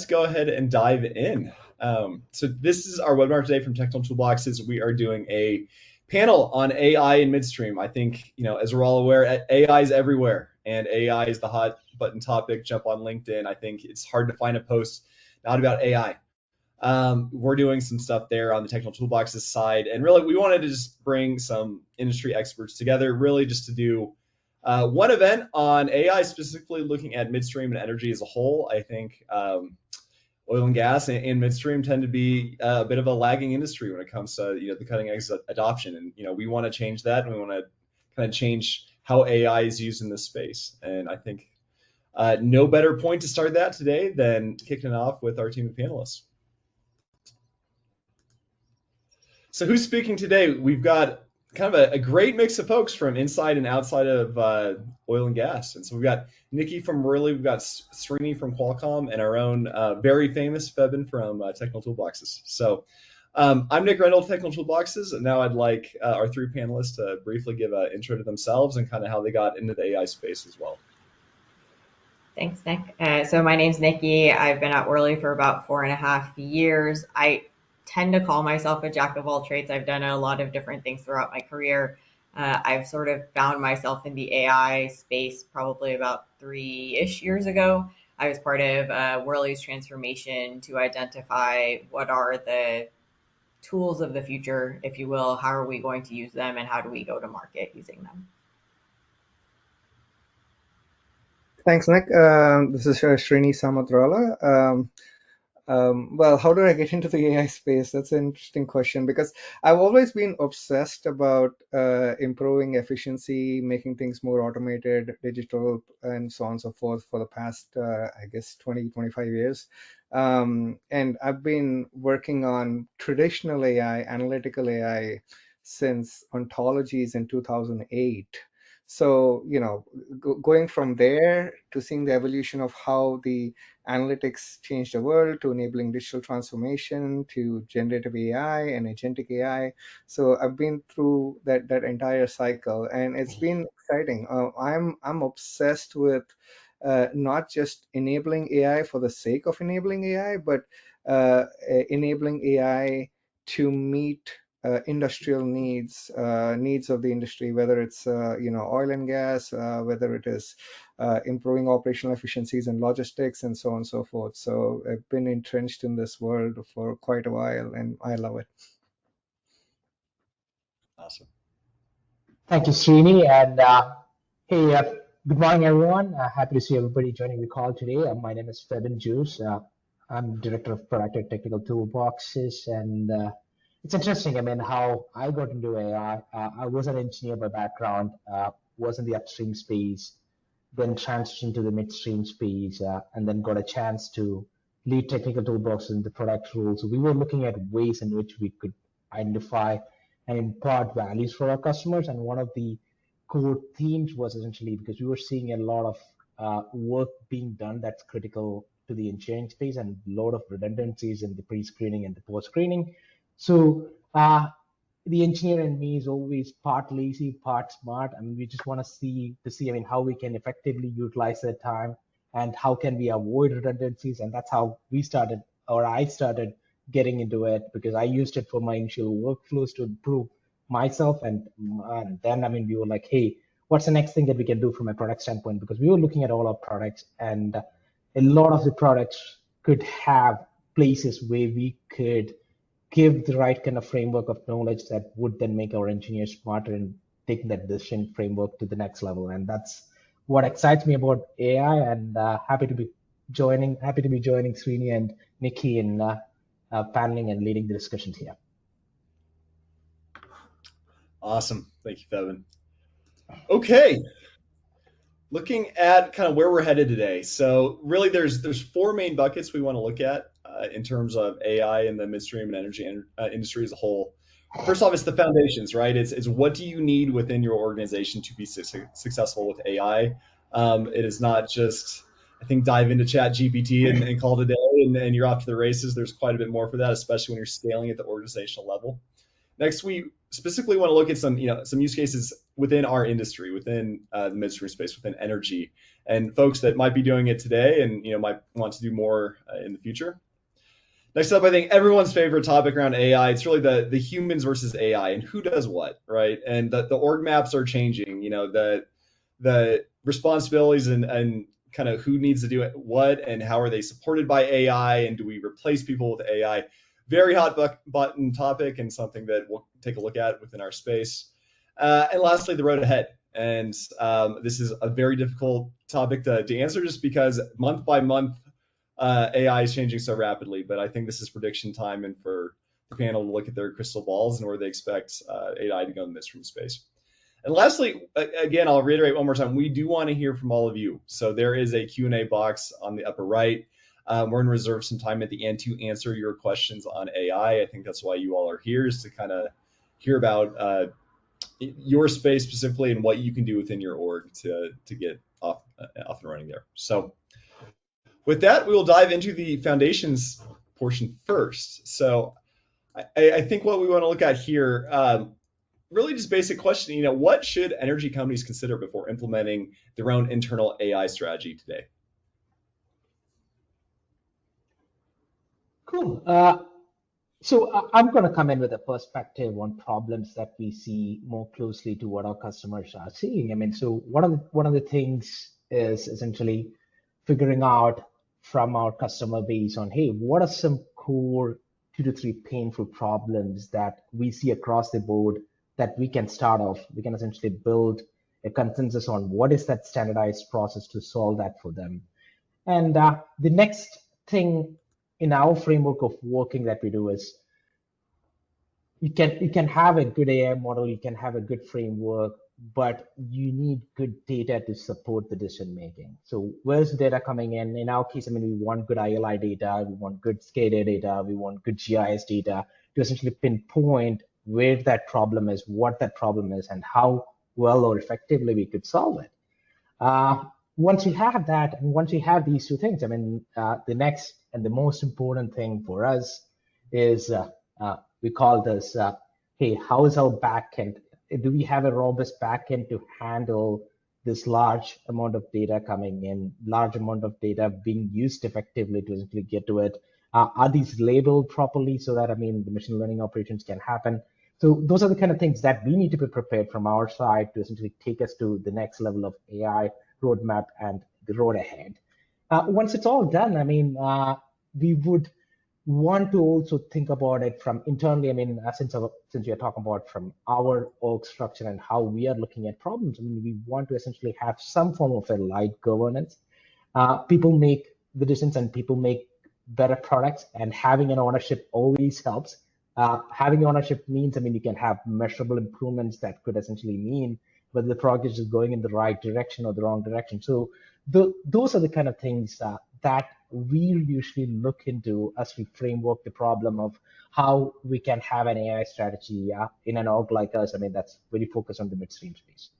go ahead and dive in. So this is our webinar today from Technical Toolboxes. We are doing a panel on AI in midstream. I think, as we're all aware, AI is everywhere, and AI is the hot button topic. Jump on LinkedIn. I think it's hard to find a post not about AI. We're doing some stuff there on the Technical Toolboxes side, and really we wanted to just bring some industry experts together, really just to do one event on AI, specifically looking at midstream and energy as a whole. I think oil and gas and midstream tend to be a bit of a lagging industry when it comes to the cutting edge adoption, and we want to change that, and we want to kind of change how AI is used in this space. And I think no better point to start that today than kicking it off with our team of panelists. So who's speaking today? We've got kind of a great mix of folks from inside and outside of oil and gas. And so we've got Nikki from Worley, we've got Srini from Qualcomm, and our own very famous Febin from Technical Toolboxes. So I'm Nick Randall, Technical Toolboxes, and now I'd like our three panelists to briefly give an intro to themselves and kind of how they got into the AI space as well. Thanks, Nick. So my name's Nikki. I've been at Worley for about 4.5 years. I tend to call myself a jack of all trades. I've done a lot of different things throughout my career. I've sort of found myself in the AI space probably about 3-ish years ago. I was part of Worley's transformation to identify what are the tools of the future, if you will, how are we going to use them, and how do we go to market using them. Thanks, Nick. This is Srini Samudrala. Well, how do I get into the AI space? That's an interesting question, because I've always been obsessed about improving efficiency, making things more automated, digital, and so on and so forth for the past, I guess, 20, 25 years. And I've been working on traditional AI, analytical AI, since ontologies in 2008. So, going from there to seeing the evolution of how the analytics changed the world, to enabling digital transformation, to generative AI and agentic AI. So I've been through that entire cycle, and it's been exciting. I'm obsessed with not just enabling AI for the sake of enabling AI, but enabling AI to meet industrial needs of the industry, whether it's oil and gas, whether it is improving operational efficiencies and logistics, and so on and so forth. So I've been entrenched in this world for quite a while, and I love it. Awesome. Thank you, Srini, and hey, good morning, everyone. Happy to see everybody joining the call today. My name is Febin. I'm Director of Product at Technical Toolboxes, and it's interesting, how I got into AI. I was an engineer by background, was in the upstream space, then transitioned to the midstream space, and then got a chance to lead Technical Toolboxes in the product role. So we were looking at ways in which we could identify and impart values for our customers. And one of the core themes was essentially because we were seeing a lot of work being done that's critical to the engineering space, and a lot of redundancies in the pre-screening and the post-screening. So the engineer in me is always part lazy, part smart. We just want to see how we can effectively utilize that time, and how can we avoid redundancies. And that's how I started getting into it, because I used it for my initial workflows to improve myself. And then, we were like, hey, what's the next thing that we can do from a product standpoint? Because we were looking at all our products, and a lot of the products could have places where we could give the right kind of framework of knowledge that would then make our engineers smarter and take that decision framework to the next level. And that's what excites me about AI, and happy to be joining Srini and Nikki in paneling and leading the discussions here. Awesome. Thank you, Febin. Okay. Looking at kind of where we're headed today. So really there's 4 main buckets we want to look at in terms of AI in the midstream and energy industry as a whole. First off, it's the foundations, right? It's what do you need within your organization to be successful with AI? It is not just, I think, dive into Chat GPT and call it a day and you're off to the races. There's quite a bit more for that, especially when you're scaling at the organizational level. Next, we specifically want to look at some use cases within our industry, within the midstream space, within energy, and folks that might be doing it today and might want to do more in the future. Next up, I think everyone's favorite topic around AI. It's really the humans versus AI and who does what, right? And the org maps are changing. The responsibilities and kind of who needs to do what and how are they supported by AI, and do we replace people with AI? Very hot button topic and something that we'll take a look at within our space. And lastly, the road ahead. And this is a very difficult topic to answer just because month by month, AI is changing so rapidly. But I think this is prediction time, and for the panel to look at their crystal balls and where they expect AI to go in the midstream space. And lastly, again, I'll reiterate one more time, we do want to hear from all of you. So there is a Q&A box on the upper right. We're going to reserve some time at the end to answer your questions on AI. I think that's why you all are here, is to kind of hear about your space specifically and what you can do within your org to get off and running there. So with that, we will dive into the foundations portion first. So I think what we want to look at here, really just basic question, what should energy companies consider before implementing their own internal AI strategy today? Cool. So I'm going to come in with a perspective on problems that we see more closely to what our customers are seeing. I mean, so one of the things is essentially figuring out from our customer base on, hey, what are some core 2 to 3 painful problems that we see across the board that we can start off. We can essentially build a consensus on what is that standardized process to solve that for them. And the next thing in our framework of working that we do is you can have a good AI model, you can have a good framework, but you need good data to support the decision making. So where's the data coming in? In our case, I mean, we want good ILI data, we want good SCADA data, we want good GIS data to essentially pinpoint where that problem is, what that problem is, and how well or effectively we could solve it. Once we have that, and once we have these two things, I mean, the next and the most important thing for us is we call this, hey, how is our backend? Do we have a robust backend to handle this large amount of data coming in, large amount of data being used effectively to essentially get to it? Are these labeled properly so that, I mean, the machine learning operations can happen? So those are the kind of things that we need to be prepared from our side to essentially take us to the next level of AI roadmap and the road ahead. Once it's all done, I mean, we would want to also think about it from internally. I mean, since we are talking about from our org structure and how we are looking at problems, I mean, we want to essentially have some form of a light governance. People make the decisions and people make better products, and having an ownership always helps. Having ownership means, I mean, you can have measurable improvements that could essentially mean whether the project is going in the right direction or the wrong direction. So those are the kind of things that we usually look into as we framework the problem of how we can have an AI strategy in an org like us. I mean, that's really focused on the midstream space.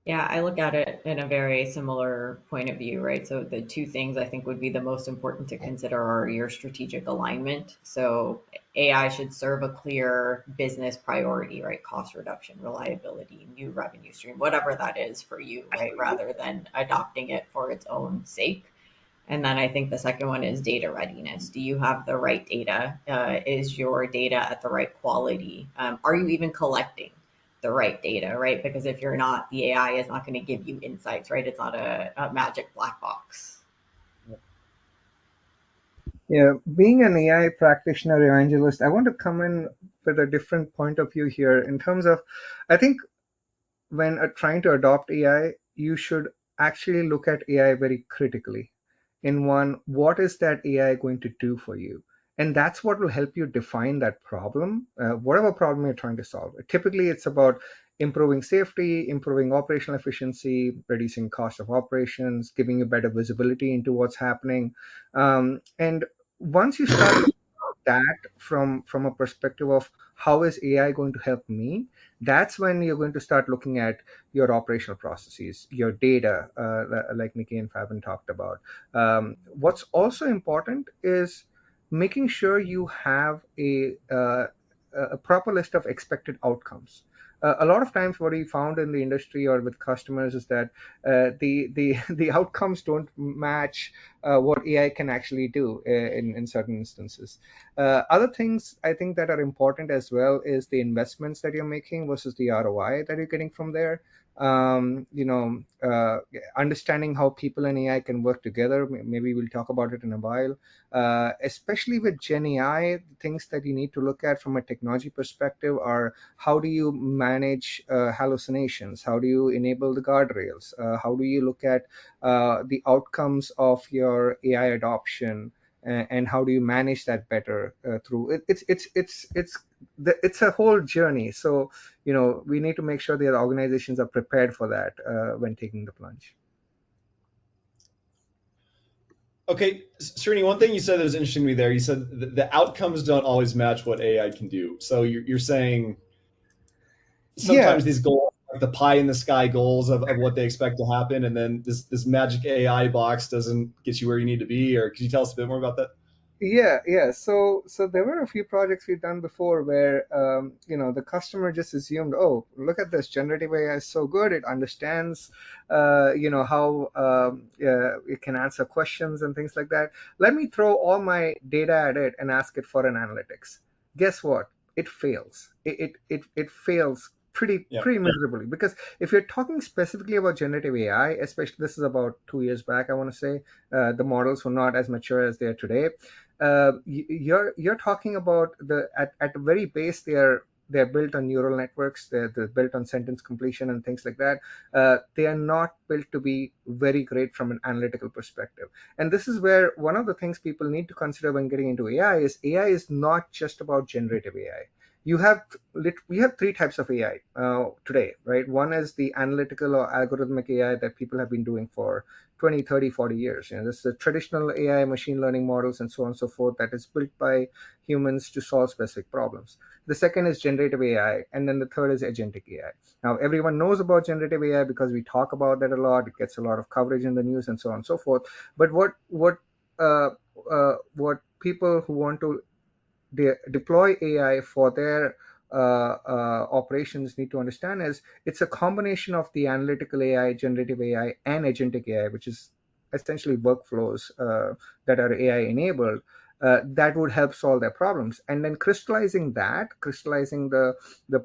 Yeah, I look at it in a very similar point of view, right? So the two things I think would be the most important to consider are your strategic alignment. So AI should serve a clear business priority, right? Cost reduction, reliability, new revenue stream, whatever that is for you, right? Rather than adopting it for its own sake. And then I think the second one is data readiness. Do you have the right data? Is your data at the right quality? Are you even collecting the right data, right? Because if you're not, the AI is not going to give you insights, right? It's not a magic black box. Yeah, being an AI practitioner evangelist, I want to come in with a different point of view here in terms of, I think when trying to adopt AI, you should actually look at AI very critically. In one, what is that AI going to do for you? And that's what will help you define that problem, whatever problem you're trying to solve. Typically, it's about improving safety, improving operational efficiency, reducing cost of operations, giving you better visibility into what's happening. And once you start looking at that from a perspective of how is AI going to help me, that's when you're going to start looking at your operational processes, your data, like Nikki and Febin talked about. What's also important is making sure you have a proper list of expected outcomes. a lot of times what we found in the industry or with customers is that the outcomes don't match what AI can actually do in certain instances. Other things I think that are important as well is the investments that you're making versus the ROI that you're getting from there. You know, understanding how people and AI can work together. Maybe we'll talk about it in a while. Especially with Gen AI, things that you need to look at from a technology perspective are how do you manage hallucinations? How do you enable the guardrails? How do you look at the outcomes of your AI adoption? And how do you manage that better through it? It's a whole journey. So we need to make sure that organizations are prepared for that when taking the plunge. Okay, Srini, one thing you said that was interesting to me there. You said the outcomes don't always match what AI can do. So you're saying Yeah, sometimes these goals, like the pie in the sky goals of what they expect to happen, and then this magic AI box doesn't get you where you need to be. Or could you tell us a bit more about that? yeah. So there were a few projects we've done before where the customer just assumed, oh, look at this, generative AI is so good, it understands how it can answer questions and things like that. Let me throw all my data at it and ask it for an analytics. Guess what? It fails. It fails Yeah. pretty miserably, because if you're talking specifically about generative AI, especially this is about 2 years back, I want to say, the models were not as mature as they are today. You're talking about at the very base, they're built on neural networks. They're built on sentence completion and things like that. They are not built to be very great from an analytical perspective. And this is where one of the things people need to consider when getting into AI is not just about generative AI. We have three types of AI today, right? One is the analytical or algorithmic AI that people have been doing for 20, 30, 40 years. This is the traditional AI, machine learning models, and so on and so forth, that is built by humans to solve specific problems. The second is generative AI, and then the third is agentic AI. Now, everyone knows about generative AI because we talk about that a lot. It gets a lot of coverage in the news and so on and so forth. But what people who want to deploy AI for their operations need to understand is it's a combination of the analytical AI, generative AI, and agentic AI, which is essentially workflows that are AI enabled. That would help solve their problems, and then crystallizing the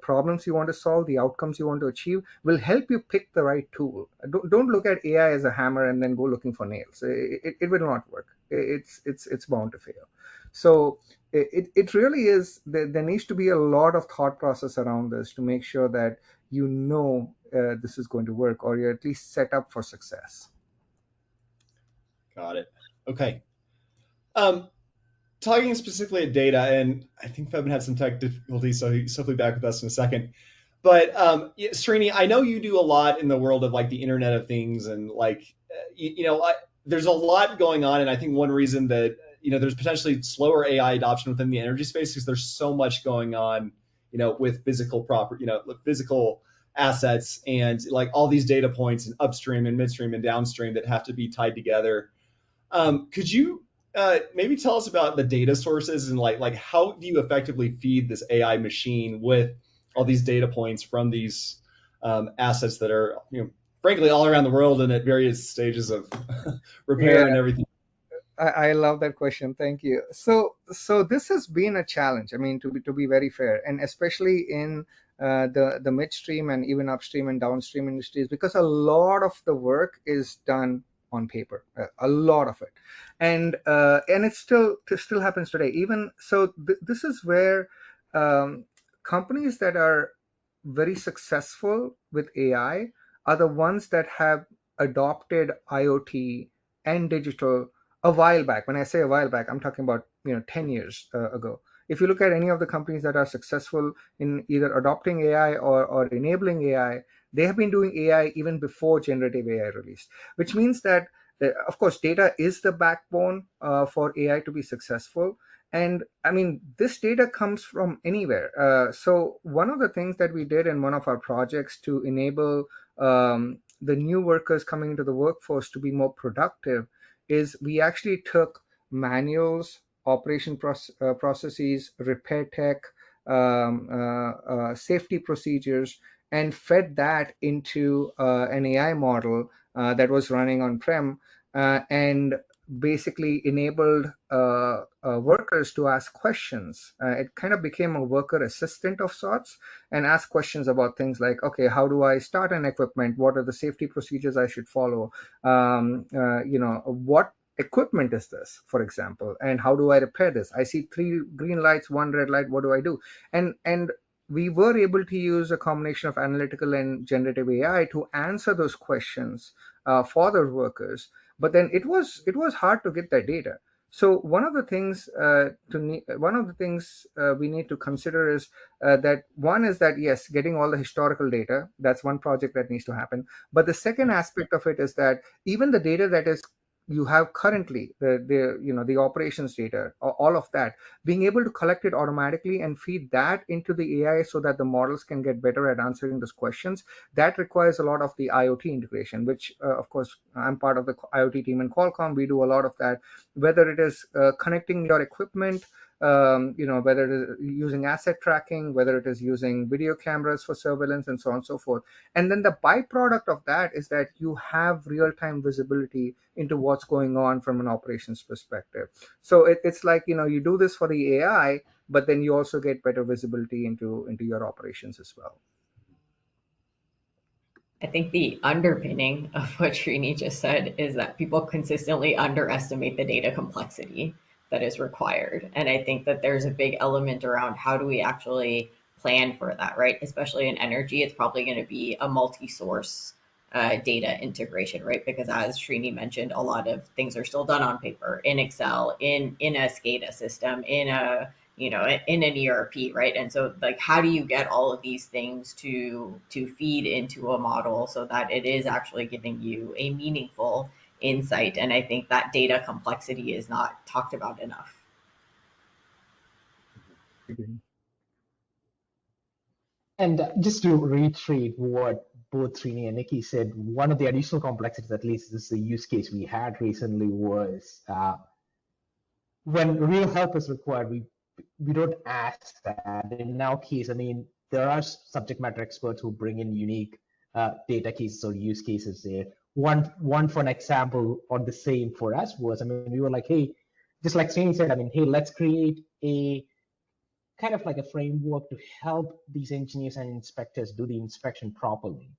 problems you want to solve, the outcomes you want to achieve, will help you pick the right tool. Don't look at AI as a hammer and then go looking for nails. It will not work. It's bound to fail. So it really is, there needs to be a lot of thought process around this to make sure that this is going to work, or you're at least set up for success. Got it. Okay. Talking specifically at data, and I think Febin had some tech difficulties, so he'll be back with us in a second. But Srini, I know you do a lot in the world of like the Internet of Things, and there's a lot going on, and I think one reason that there's potentially slower AI adoption within the energy space is there's so much going on, with physical physical assets and like all these data points and upstream and midstream and downstream that have to be tied together. Could you maybe tell us about the data sources and like how do you effectively feed this AI machine with all these data points from these assets that are frankly all around the world and at various stages of repair and everything? I love that question. Thank you. So this has been a challenge. I mean, to be very fair, and especially in the midstream and even upstream and downstream industries, because a lot of the work is done on paper, a lot of it, and it still happens today. Even so, this is where companies that are very successful with AI are the ones that have adopted IoT and digital a while back. When I say a while back, I'm talking about 10 years ago. If you look at any of the companies that are successful in either adopting AI or enabling AI, they have been doing AI even before generative AI released, which means that, of course, data is the backbone for AI to be successful. And I mean, this data comes from anywhere. So one of the things that we did in one of our projects to enable the new workers coming into the workforce to be more productive is we actually took manuals, operation processes, repair tech, safety procedures, and fed that into an AI model that was running on-prem, and basically enabled workers to ask questions. It kind of became a worker assistant of sorts, and ask questions about things like, okay, how do I start an equipment? What are the safety procedures I should follow? What equipment is this, for example, and how do I repair this? I see 3 green lights, 1 red light. What do I do? And we were able to use a combination of analytical and generative AI to answer those questions for the workers. But then it was hard to get that data. So one of the things we need to consider is that one is that, yes, getting all the historical data, that's one project that needs to happen. But the second aspect of it is that even the data that is you have currently, the operations data, all of that, being able to collect it automatically and feed that into the AI so that the models can get better at answering those questions, that requires a lot of the IoT integration, which of course I'm part of the IoT team in Qualcomm. We do a lot of that, whether it is connecting your equipment, whether it is using asset tracking, whether it is using video cameras for surveillance, and so on and so forth. And then the byproduct of that is that you have real-time visibility into what's going on from an operations perspective. So it's like, you do this for the AI, but then you also get better visibility into your operations as well. I think the underpinning of what Srini just said is that people consistently underestimate the data complexity that is required. And I think that there's a big element around how do we actually plan for that, right? Especially in energy, it's probably going to be a multi-source data integration, right? Because as Srini mentioned, a lot of things are still done on paper, in Excel, in a SCADA system, in an ERP, right? And so like, how do you get all of these things to feed into a model so that it is actually giving you a meaningful insight? And I think that data complexity is not talked about enough. And just to reiterate what both Srini and Nikki said, one of the additional complexities, at least this is a use case we had recently, was when real help is required, we don't ask that. In our case, I mean, there are subject matter experts who bring in unique data cases or use cases there. One for an example on the same for us was, I mean, we were like, hey, just like Srini said, I mean, hey, let's create a kind of like a framework to help these engineers and inspectors do the inspection properly.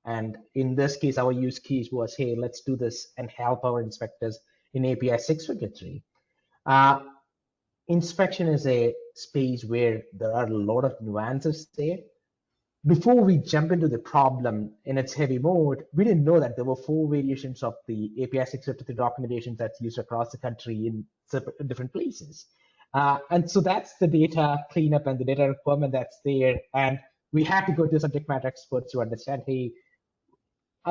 And in this case, our use case was, hey, let's do this and help our inspectors in API 653. Inspection is a space where there are a lot of nuances there. Before we jump into the problem in its heavy mode, we didn't know that there were 4 variations of the API 653 documentation that's used across the country in different places. And so that's the data cleanup and the data requirement that's there. And we had to go to subject matter experts to understand, hey,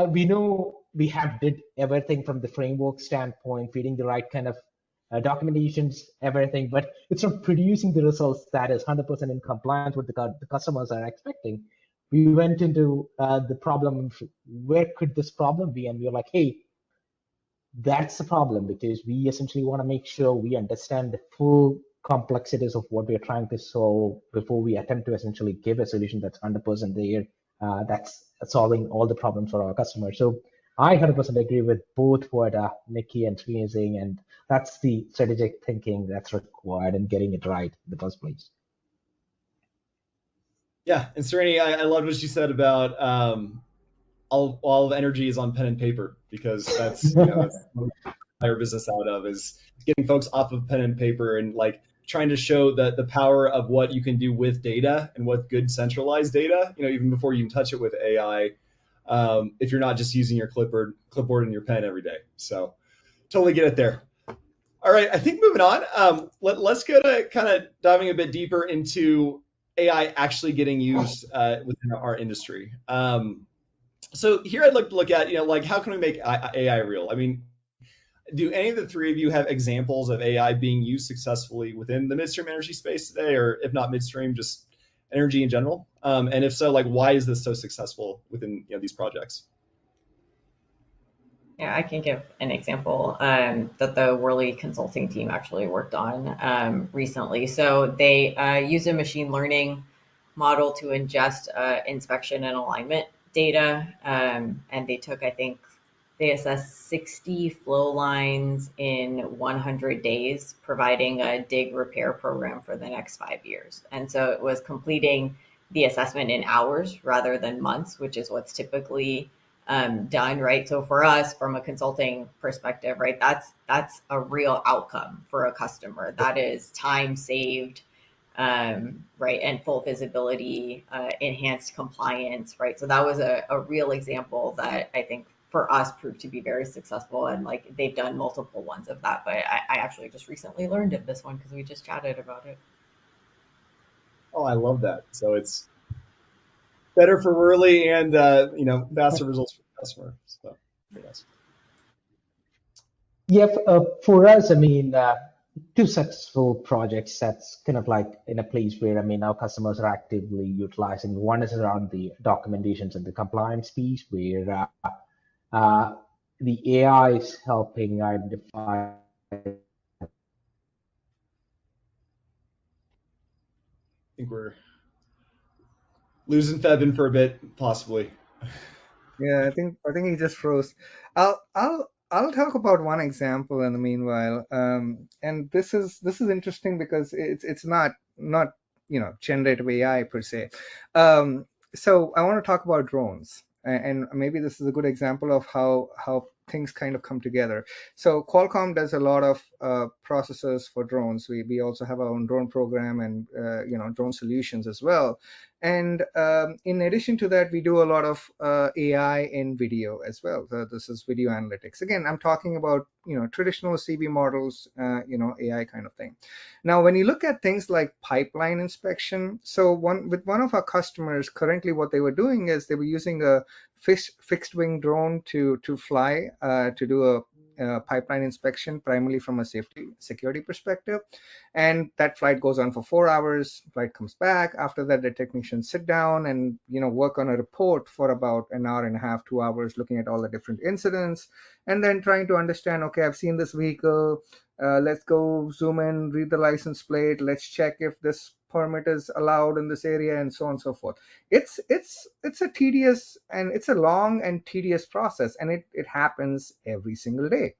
we know we have did everything from the framework standpoint, feeding the right kind of documentations, everything, but it's not producing the results that is 100% in compliance with the customers are expecting. We went into the problem, where could this problem be? And we were like, hey, that's the problem, because we essentially want to make sure we understand the full complexities of what we're trying to solve before we attempt to essentially give a solution that's 100% there, that's solving all the problems for our customers. So I 100% agree with both what Nikki and Srini are saying, and that's the strategic thinking that's required in getting it right in the first place. Yeah, and Srini, I loved what you said about all of energy is on pen and paper, because that's that's what our business out of, is getting folks off of pen and paper and like trying to show the power of what you can do with data and what good centralized data, even before you can touch it with AI, if you're not just using your clipboard and your pen every day. So totally get it there. All right, I think moving on, let's go to kind of diving a bit deeper into AI actually getting used within our industry. So here I'd like to look at, like, how can we make AI real? I mean, do any of the three of you have examples of AI being used successfully within the midstream energy space today, or if not midstream, just energy in general? And if so, like, why is this so successful within these projects? Yeah, I can give an example that the Worley consulting team actually worked on recently. So they use a machine learning model to ingest inspection and alignment data, and they took, I think, they assessed 60 flow lines in 100 days, providing a dig repair program for the next 5 years. And so it was completing the assessment in hours rather than months, which is what's typically done, right? So for us, from a consulting perspective, right, that's a real outcome for a customer. That is time saved, right, and full visibility, enhanced compliance, right? So that was a real example that I think for us proved to be very successful, and like they've done multiple ones of that. But I actually just recently learned of this one because we just chatted about it. Oh, I love that. So it's better for Worley and faster results for the customer. So very nice. Yeah, for us, I mean, two successful projects that's kind of like in a place where, I mean, our customers are actively utilizing. One is around the documentations and the compliance piece, where uh, the AI is helping identify. I think we're losing Febin for a bit, possibly. Yeah, I think he just froze. I'll talk about one example in the meanwhile. And this is interesting because it's not generative AI per se. So I want to talk about drones, and maybe this is a good example of how things kind of come together. So Qualcomm does a lot of processors for drones. We also have our own drone program and drone solutions as well. And in addition to that, we do a lot of AI in video as well. So this is video analytics. Again, I'm talking about traditional CV models, AI kind of thing. Now, when you look at things like pipeline inspection, so one of our customers currently, what they were doing is they were using a fixed wing drone to fly to do a pipeline inspection, primarily from a safety security perspective. And that flight goes on for 4 hours. Flight comes back. After that, the technicians sit down and work on a report for about an hour and a half, 2 hours, looking at all the different incidents, and then trying to understand. Okay, I've seen this vehicle. Let's go zoom in, read the license plate. Let's check if this permit is allowed in this area, and so on and so forth. It's a tedious and it's a long and tedious process, and it happens every single day.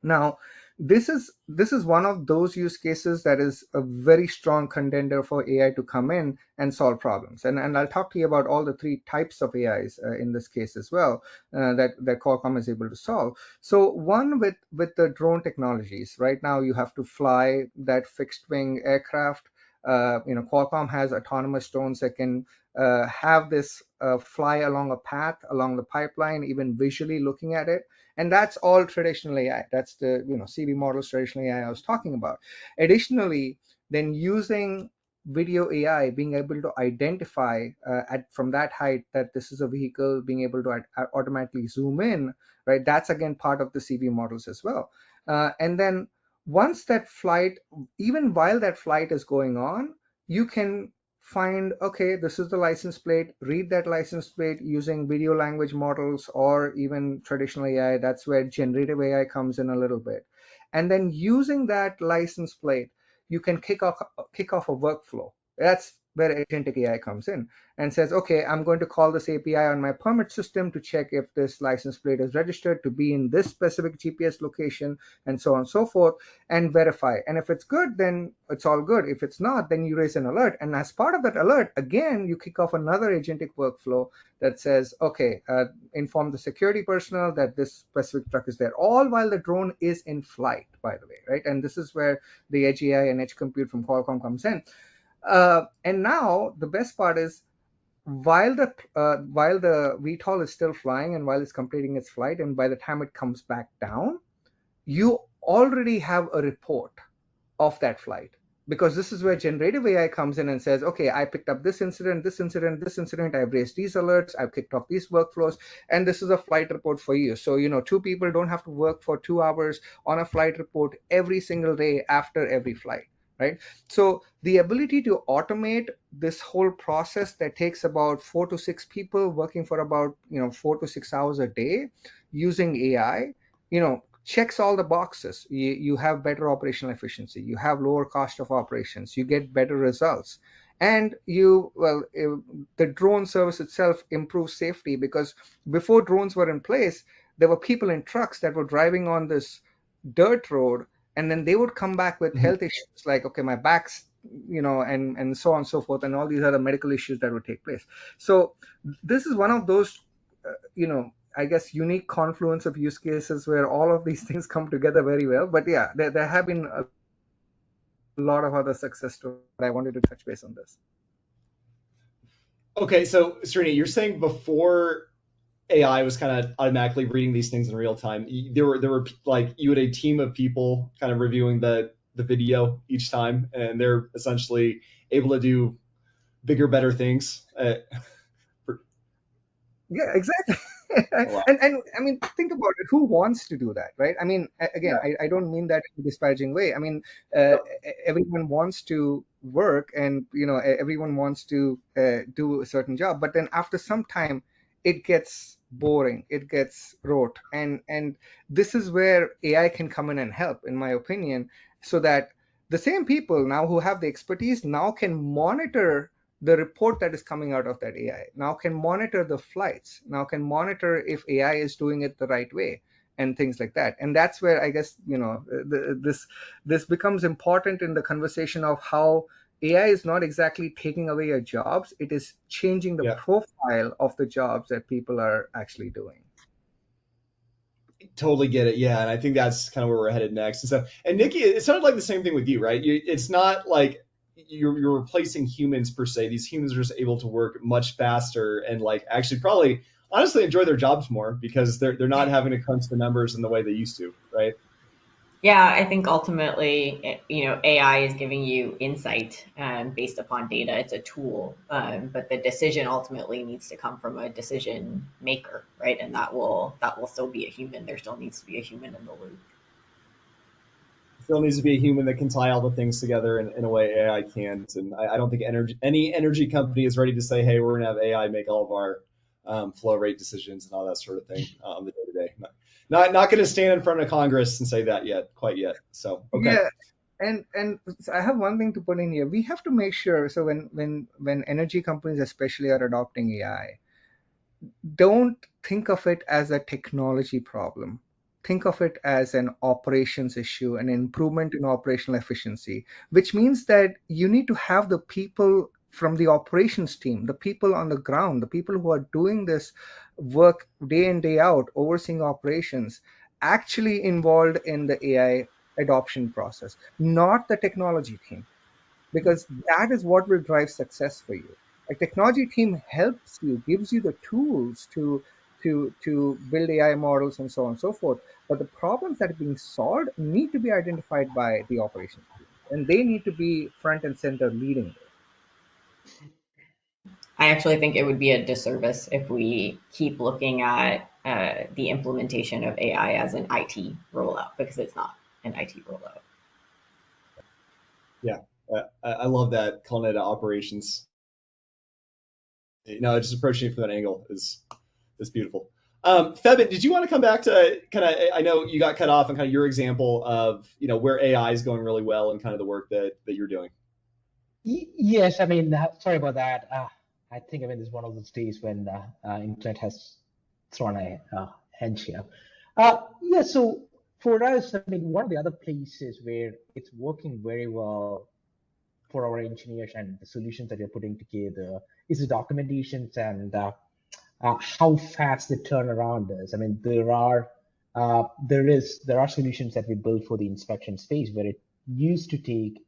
Now, this is one of those use cases that is a very strong contender for AI to come in and solve problems. And I'll talk to you about all the three types of AIs in this case as well, that Qualcomm is able to solve. So one with the drone technologies, right now you have to fly that fixed wing aircraft. Qualcomm has autonomous drones that can have this fly along a path along the pipeline, even visually looking at it. And that's all traditional AI. That's the CV models, traditional AI I was talking about. Additionally, then using video AI, being able to identify from that height that this is a vehicle, being able to automatically zoom in, right? That's again part of the CV models as well. And then once that flight, even while that flight is going on, you can find, okay, this is the license plate, read that license plate using video language models or even traditional AI. That's where generative AI comes in a little bit. And then using that license plate, you can kick off a workflow. That's where agentic AI comes in and says, okay, I'm going to call this API on my permit system to check if this license plate is registered to be in this specific GPS location, and so on and so forth, and verify. And if it's good, then it's all good. If it's not, then you raise an alert. And as part of that alert, again, you kick off another agentic workflow that says, okay, inform the security personnel that this specific truck is there, all while the drone is in flight, by the way, right? And this is where the edge AI and edge compute from Qualcomm comes in. And now the best part is, while the VTOL is still flying and while it's completing its flight, and by the time it comes back down, you already have a report of that flight, because this is where generative AI comes in and says, okay, I picked up this incident, this incident, this incident, I've raised these alerts, I've kicked off these workflows, and this is a flight report for you. So two people don't have to work for 2 hours on a flight report every single day after every flight. right? So the ability to automate this whole process that takes about 4 to 6 people working for about 4 to 6 hours a day using AI, checks all the boxes. You have better operational efficiency, you have lower cost of operations, you get better results, and the drone service itself improves safety, because before drones were in place, there were people in trucks that were driving on this dirt road, and then they would come back with health issues like, okay, my back's, and so on and so forth, and all these other medical issues that would take place. So this is one of those I guess unique confluence of use cases where all of these things come together very well. But yeah, there have been a lot of other success stories. I wanted to touch base on this. Okay, so Srini, you're saying before AI was kind of automatically reading these things in real time, there were like you had a team of people kind of reviewing the video each time, and they're essentially able to do bigger, better things. Yeah, exactly. Oh, wow. And I mean, think about it. Who wants to do that, right? I mean, again, Yeah. I don't mean that in a disparaging way. I mean, everyone wants to work, and everyone wants to do a certain job. But then after some time, it gets boring. It gets rote, and this is where AI can come in and help, in my opinion, so that the same people now who have the expertise now can monitor the report that is coming out of that AI, now can monitor the flights, now can monitor if AI is doing it the right way, and things like that. And that's where I guess this becomes important in the conversation of how AI is not exactly taking away your jobs; it is changing the Yeah. profile of the jobs that people are actually doing. Totally get it. Yeah, and I think that's kind of where we're headed next. And so, and Nikki, it sounded like the same thing with you, right? It's not like you're replacing humans per se. These humans are just able to work much faster and like actually probably honestly enjoy their jobs more because they're not having to crunch the numbers in the way they used to, right? Yeah, I think ultimately, AI is giving you insight based upon data. It's a tool, but the decision ultimately needs to come from a decision maker, right? And that will still be a human. There still needs to be a human in the loop. Still needs to be a human that can tie all the things together in a way AI can't. And I don't think any energy company is ready to say, hey, we're going to have AI make all of our flow rate decisions and all that sort of thing on the day to day. Not going to stand in front of Congress and say that quite yet. So, okay. Yeah. And I have one thing to put in here. We have to make sure, so when energy companies especially are adopting AI, don't think of it as a technology problem. Think of it as an operations issue, an improvement in operational efficiency, which means that you need to have the people from the operations team, the people on the ground, the people who are doing this work day in, day out, overseeing operations, actually involved in the AI adoption process, not the technology team, because that is what will drive success for you. A technology team helps you, gives you the tools to build AI models and so on and so forth. But the problems that are being solved need to be identified by the operations team, and they need to be front and center leading this. I actually think it would be a disservice if we keep looking at the implementation of AI as an IT rollout, because it's not an IT rollout. Yeah. I love that calling it operations. Just approaching it from that angle is beautiful. Febin, did you want to come back to kind of? I know you got cut off on kind of your example of where AI is going really well and kind of the work that you're doing. Yes, I mean, sorry about that. I think this is one of those days when internet has thrown a hedge here. Yeah, so for us, one of the other places where it's working very well for our engineers and the solutions that we're putting together is the documentations and how fast the turnaround is. There are solutions that we build for the inspection space where it used to take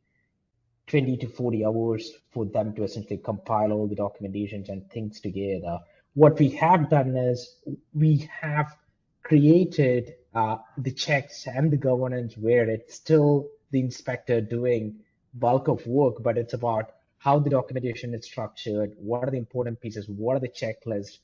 20 to 40 hours for them to essentially compile all the documentations and things together. What we have done is we have created the checks and the governance where it's still the inspector doing bulk of work, but it's about how the documentation is structured, what are the important pieces, what are the checklists.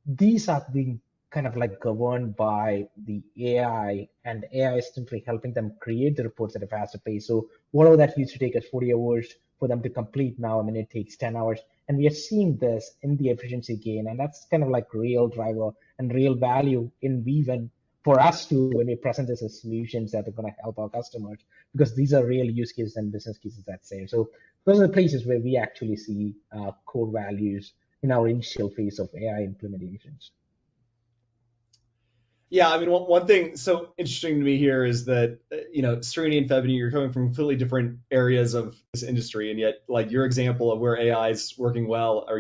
These are being kind of like governed by the AI, and AI is simply helping them create the reports at a faster pace. So whatever that used to take us 40 hours for them to complete now, I mean, it takes 10 hours. And we are seeing this in the efficiency gain, and that's kind of like real driver and real value in Weaven for us to when we present this as solutions that are going to help our customers, because these are real use cases and business cases that say. So those are the places where we actually see core values in our initial phase of AI implementations. Yeah, I mean, one thing so interesting to me here is that Srini and Febin, you're coming from completely different areas of this industry, and yet like your example of where AI is working well, or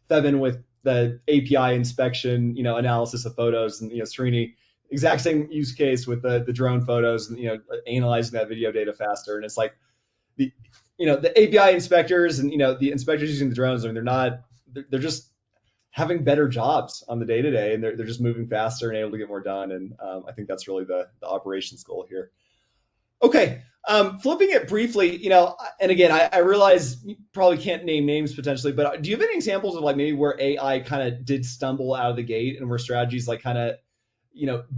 Febin with the API inspection, analysis of photos, and Srini, exact same use case with the drone photos, and analyzing that video data faster, and it's like the API inspectors and the inspectors using the drones, I mean, they're just having better jobs on the day to day, and they're just moving faster and able to get more done. And I think that's really the operations goal here. Okay, flipping it briefly, and again, I realize you probably can't name names potentially, but do you have any examples of like maybe where AI kind of did stumble out of the gate and where strategies like kind of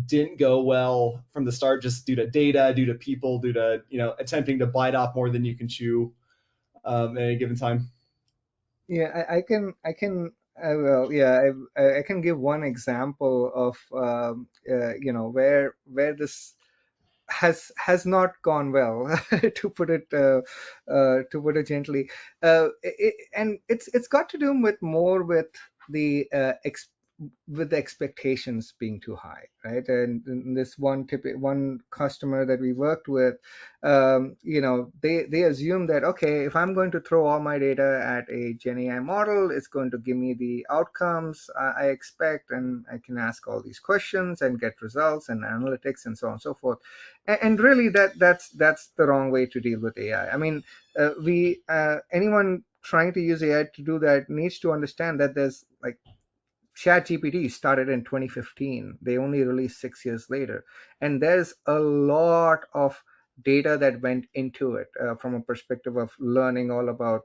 didn't go well from the start, just due to data, due to people, due to attempting to bite off more than you can chew at any given time? Yeah, I can give one example of where this has not gone well, to put it gently, and it's got to do with more with the with the expectations being too high, right? And this one customer that we worked with, they assume that, okay, if I'm going to throw all my data at a Gen AI model, it's going to give me the outcomes I expect, and I can ask all these questions and get results and analytics and so on and so forth. And really, that's the wrong way to deal with AI. I mean, anyone trying to use AI to do that needs to understand that there's like ChatGPT started in 2015. They only released 6 years later. And there's a lot of data that went into it from a perspective of learning all about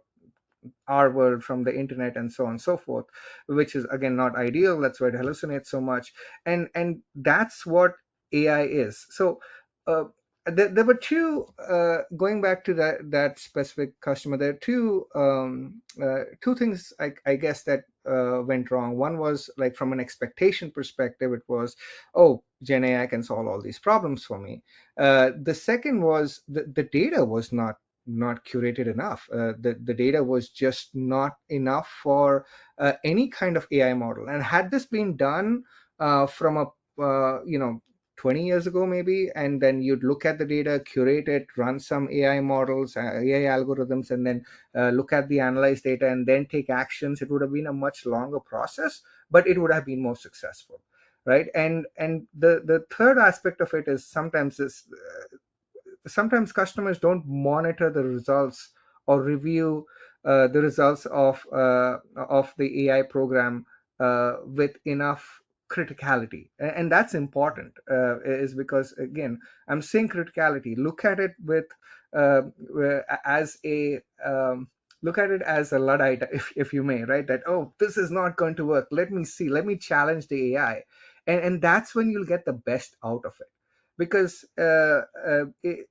our world from the internet and so on and so forth, which is again not ideal. That's why it hallucinates so much. And that's what AI is. So uh, there were two, going back to that specific customer, there are two things I guess that went wrong. One was like from an expectation perspective, it was, oh, Gen AI can solve all these problems for me. The second was the data was not curated enough. The data was just not enough for any kind of AI model. And had this been done from a 20 years ago maybe, and then you'd look at the data, curate it, run some AI models, AI algorithms, and then look at the analyzed data and then take actions, it would have been a much longer process, but it would have been more successful, right? And the third aspect of it is sometimes customers don't monitor the results or review the results of the AI program with enough criticality, and that's important. Is because again, I'm saying criticality. Look at it with as a look at it as a luddite, if you may, right? That, oh, this is not going to work. Let me see. Let me challenge the AI, and that's when you'll get the best out of it, because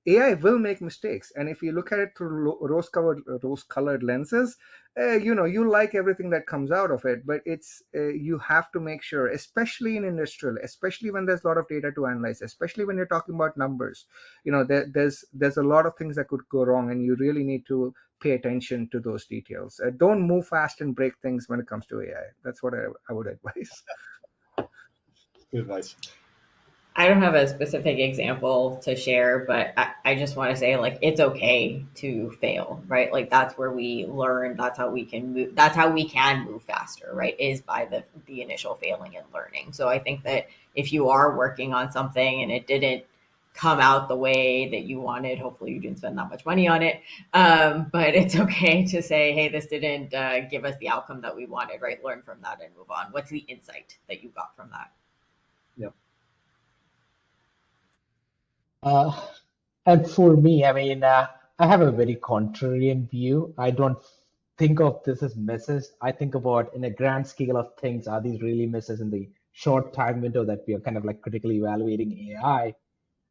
AI will make mistakes, and if you look at it through rose-colored lenses, you like everything that comes out of it, but it's you have to make sure, especially in industrial, especially when there's a lot of data to analyze, especially when you're talking about numbers, there's a lot of things that could go wrong, and you really need to pay attention to those details. Don't move fast and break things when it comes to AI. That's what I would advise. Good advice. I don't have a specific example to share, but I just want to say, like, it's okay to fail, right? Like, that's where we learn. That's how we can move. That's how we can move faster, right? Is by the initial failing and learning. So I think that if you are working on something and it didn't come out the way that you wanted, hopefully you didn't spend that much money on it. But it's okay to say, hey, this didn't give us the outcome that we wanted, right? Learn from that and move on. What's the insight that you got from that? Yep. Uh, and for me, I mean, I have a very contrarian view. I don't think of this as misses. I think about in a grand scale of things, are these really misses in the short time window that we are kind of like critically evaluating AI,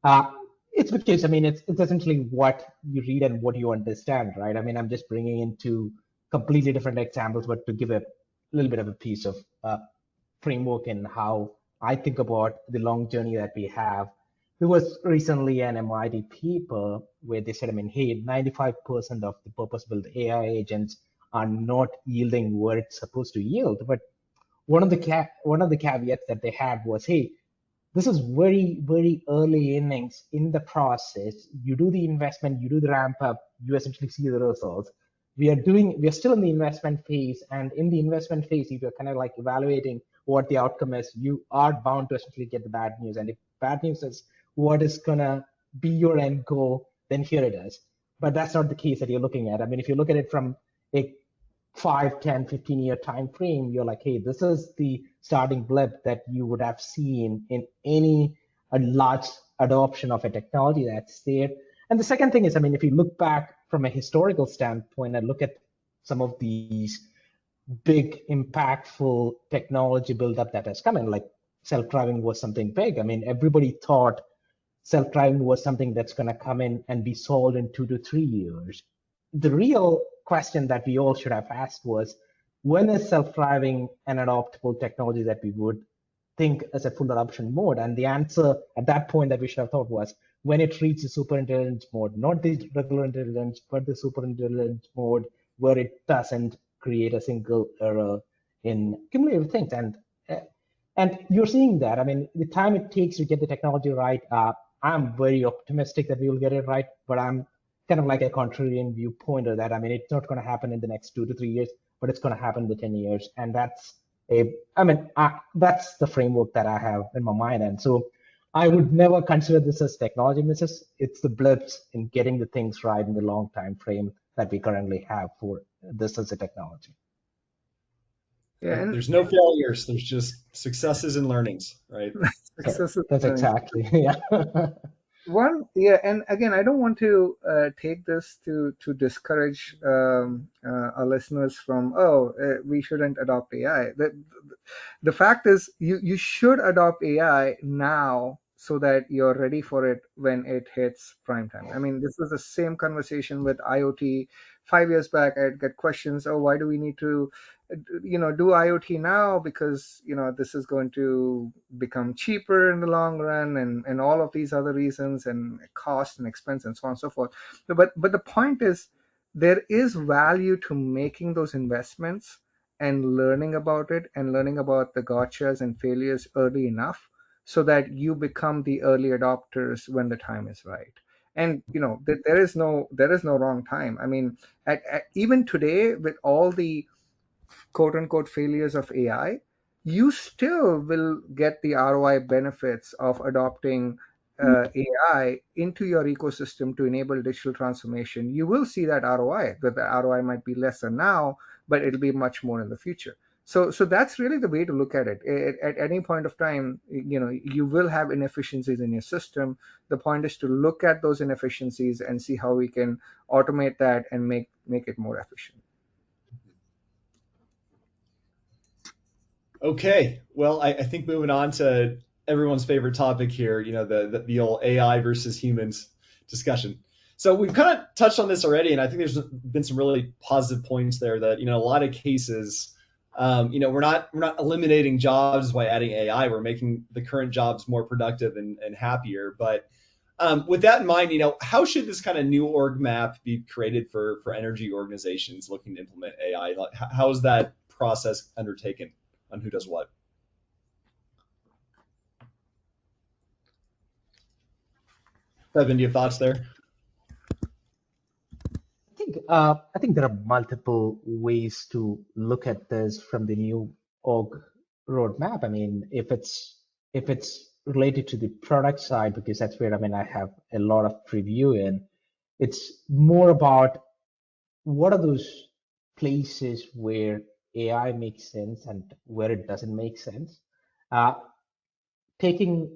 uh, it's because, I mean, it's essentially what you read and what you understand, right? I mean, I'm just bringing into completely different examples, but to give a little bit of a piece of framework in how I think about the long journey that we have. There was recently an MIT paper where they said, I mean, hey, 95% of the purpose-built AI agents are not yielding what it's supposed to yield. But one of the caveats that they had was, hey, this is very early innings in the process. You do the investment, you do the ramp up, you essentially see the results. We are still in the investment phase, and in the investment phase, if you're kind of like evaluating what the outcome is, you are bound to essentially get the bad news. And if bad news is what is gonna be your end goal, then here it is. But that's not the case that you're looking at. I mean, if you look at it from a 5, 10, 15-year time frame, you're like, hey, this is the starting blip that you would have seen in any a large adoption of a technology that's there. And the second thing is, I mean, if you look back from a historical standpoint and look at some of these big, impactful technology buildup that has come in, like self-driving was something big. I mean, everybody thought self-driving was something that's going to come in and be solved in 2 to 3 years. The real question that we all should have asked was, when is self-driving an adoptable technology that we would think as a full adoption mode? And the answer at that point that we should have thought was when it reaches the superintelligence mode, not the regular intelligence, but the superintelligence mode where it doesn't create a single error in cumulative things. And you're seeing that. I mean, the time it takes to get the technology right, I'm very optimistic that we will get it right, but I'm kind of like a contrarian viewpointer that, I mean, it's not going to happen in the next 2 to 3 years, but it's going to happen in the 10 years. And that's the framework that I have in my mind. And so I would never consider this as technology misses. It's the blips in getting the things right in the long time frame that we currently have for this as a technology. Yeah, and There's no failures. There's just successes and learnings, right? success is That's learning. exactly, yeah. And again, I don't want to take this to discourage our listeners from, we shouldn't adopt AI. The fact is, you should adopt AI now so that you're ready for it when it hits prime time. I mean, this was the same conversation with IoT 5 years back. I'd get questions, why do we need to do IoT now, because this is going to become cheaper in the long run, and all of these other reasons, and cost and expense and so on and so forth. But the point is, there is value to making those investments and learning about it and learning about the gotchas and failures early enough so that you become the early adopters when the time is right. And there is no wrong time. I mean, even today, with all the quote unquote failures of AI, you still will get the ROI benefits of adopting AI into your ecosystem to enable digital transformation. You will see that ROI, but the ROI might be lesser now, but it'll be much more in the future. So that's really the way to look at it. At any point of time, you will have inefficiencies in your system. The point is to look at those inefficiencies and see how we can automate that and make it more efficient. Okay, well, I think moving on to everyone's favorite topic here, the old AI versus humans discussion. So we've kind of touched on this already, and I think there's been some really positive points there that, a lot of cases, we're not eliminating jobs by adding AI. We're making the current jobs more productive and happier. But with that in mind, how should this kind of new org map be created for energy organizations looking to implement AI? Like, how is that process undertaken on who does what? Febin, do you have thoughts there? I think there are multiple ways to look at this from the new org roadmap. I mean, if it's related to the product side, because that's where, I mean, I have a lot of preview in, it's more about what are those places where AI makes sense and where it doesn't make sense. Uh, Taking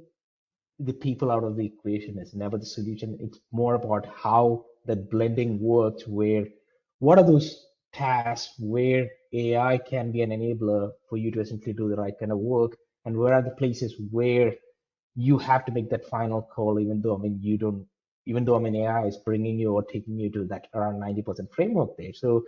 the people out of the equation is never the solution. It's more about how that blending works, where what are those tasks where AI can be an enabler for you to essentially do the right kind of work, and where are the places where you have to make that final call, even though AI is bringing you or taking you to that around 90% framework there. So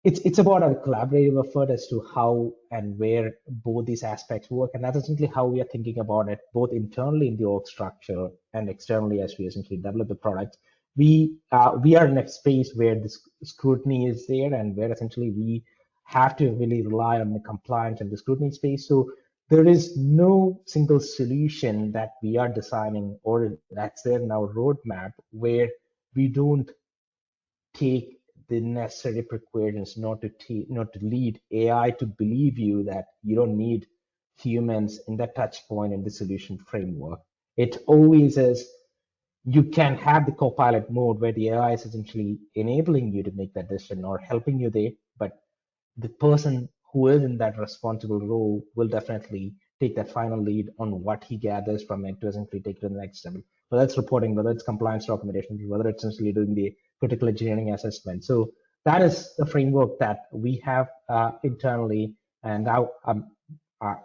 it's about a collaborative effort as to how and where both these aspects work, and that's essentially how we are thinking about it, both internally in the org structure and externally as we essentially develop the product. We are in a space where this scrutiny is there, and where essentially we have to really rely on the compliance and the scrutiny space. So there is no single solution that we are designing or that's there in our roadmap where we don't take the necessary precautions not to lead AI to believe you that you don't need humans in that touch point in the solution framework. It always is. You can have the copilot mode where the AI is essentially enabling you to make that decision or helping you there, but the person who is in that responsible role will definitely take that final lead on what he gathers from it to essentially take it to the next level. Whether it's reporting, whether it's compliance documentation, whether it's essentially doing the critical engineering assessment. So that is the framework that we have internally, and I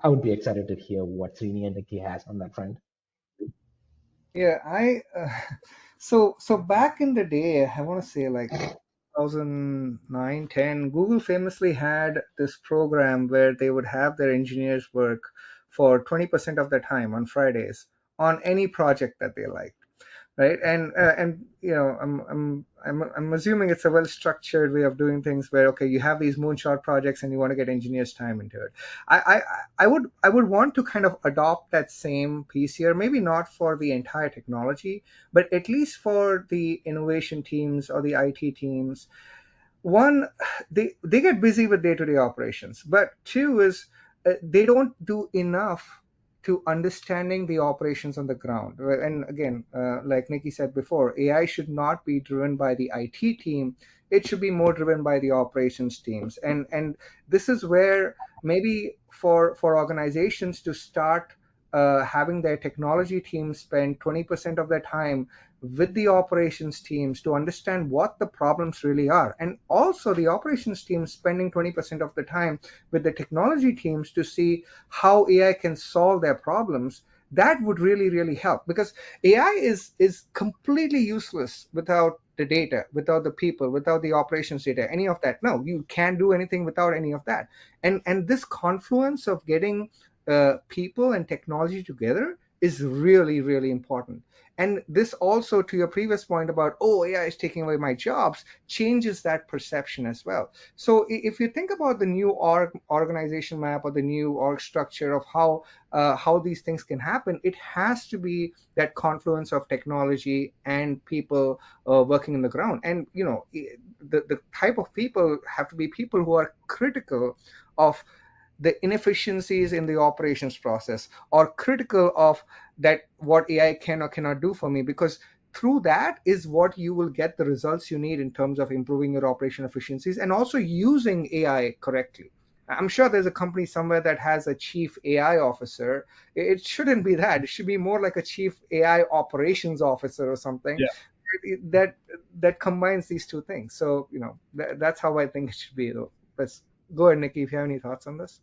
would be excited to hear what Srini and Nikki has on that front. Yeah, so back in the day, I want to say like 2009, 10, Google famously had this program where they would have their engineers work for 20% of their time on Fridays on any project that they liked, right? And I'm assuming it's a well structured way of doing things where, okay, you have these moonshot projects and you want to get engineers time into it. I would want to kind of adopt that same piece here, maybe not for the entire technology, but at least for the innovation teams or the IT teams. One, they get busy with day-to-day operations, but two is they don't do enough to understanding the operations on the ground. And again, like Nikki said before, AI should not be driven by the IT team. It should be more driven by the operations teams. And this is where maybe for organizations to start having their technology teams spend 20% of their time with the operations teams to understand what the problems really are. And also the operations teams spending 20% of the time with the technology teams to see how AI can solve their problems. That would really, really help, because AI is completely useless without the data, without the people, without the operations data, any of that. No, you can't do anything without any of that. And this confluence of getting people and technology together is really, really important. And this also, to your previous point about, oh, AI is taking away my jobs, changes that perception as well. So if you think about the new organization map or the new org structure of how these things can happen, it has to be that confluence of technology and people working in the ground. And the type of people have to be people who are critical of the inefficiencies in the operations process, or critical of that what AI can or cannot do for me, because through that is what you will get the results you need in terms of improving your operation efficiencies and also using AI correctly. I'm sure there's a company somewhere that has a chief AI officer. It shouldn't be that. It should be more like a chief AI operations officer or something that that combines these two things. So that's how I think it should be. Though, let's go ahead, Nikki, if you have any thoughts on this.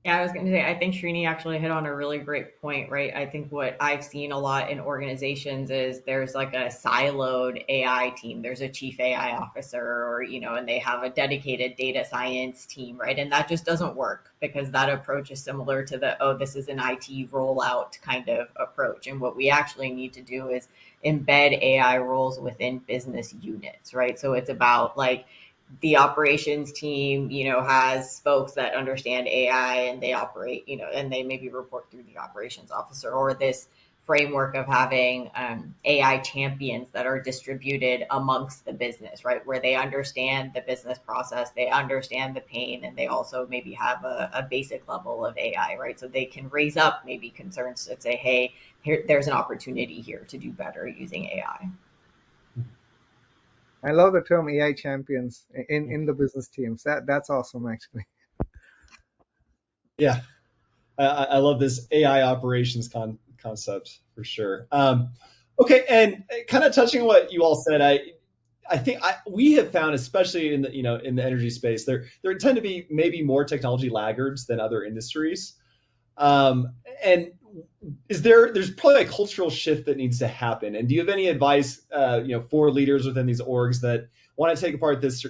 Yeah, I was going to say, I think Srini actually hit on a really great point, right? I think what I've seen a lot in organizations is there's like a siloed AI team. There's a chief AI officer, or, and they have a dedicated data science team, right? And that just doesn't work, because that approach is similar to the, oh, this is an IT rollout kind of approach. And what we actually need to do is embed AI roles within business units, right? So it's about like, the operations team, has folks that understand AI and they operate, and they maybe report through the operations officer, or this framework of having AI champions that are distributed amongst the business, right? Where they understand the business process, they understand the pain, and they also maybe have a basic level of AI, right? So they can raise up maybe concerns that say, hey, there's an opportunity here to do better using AI. I love the term AI champions in the business teams. That's awesome, actually. Yeah, I love this AI operations concept for sure. Okay, and kind of touching on what you all said, I think we have found, especially in the in the energy space, there tend to be maybe more technology laggards than other industries. And there's probably a cultural shift that needs to happen. And do you have any advice, for leaders within these orgs that want to take apart this,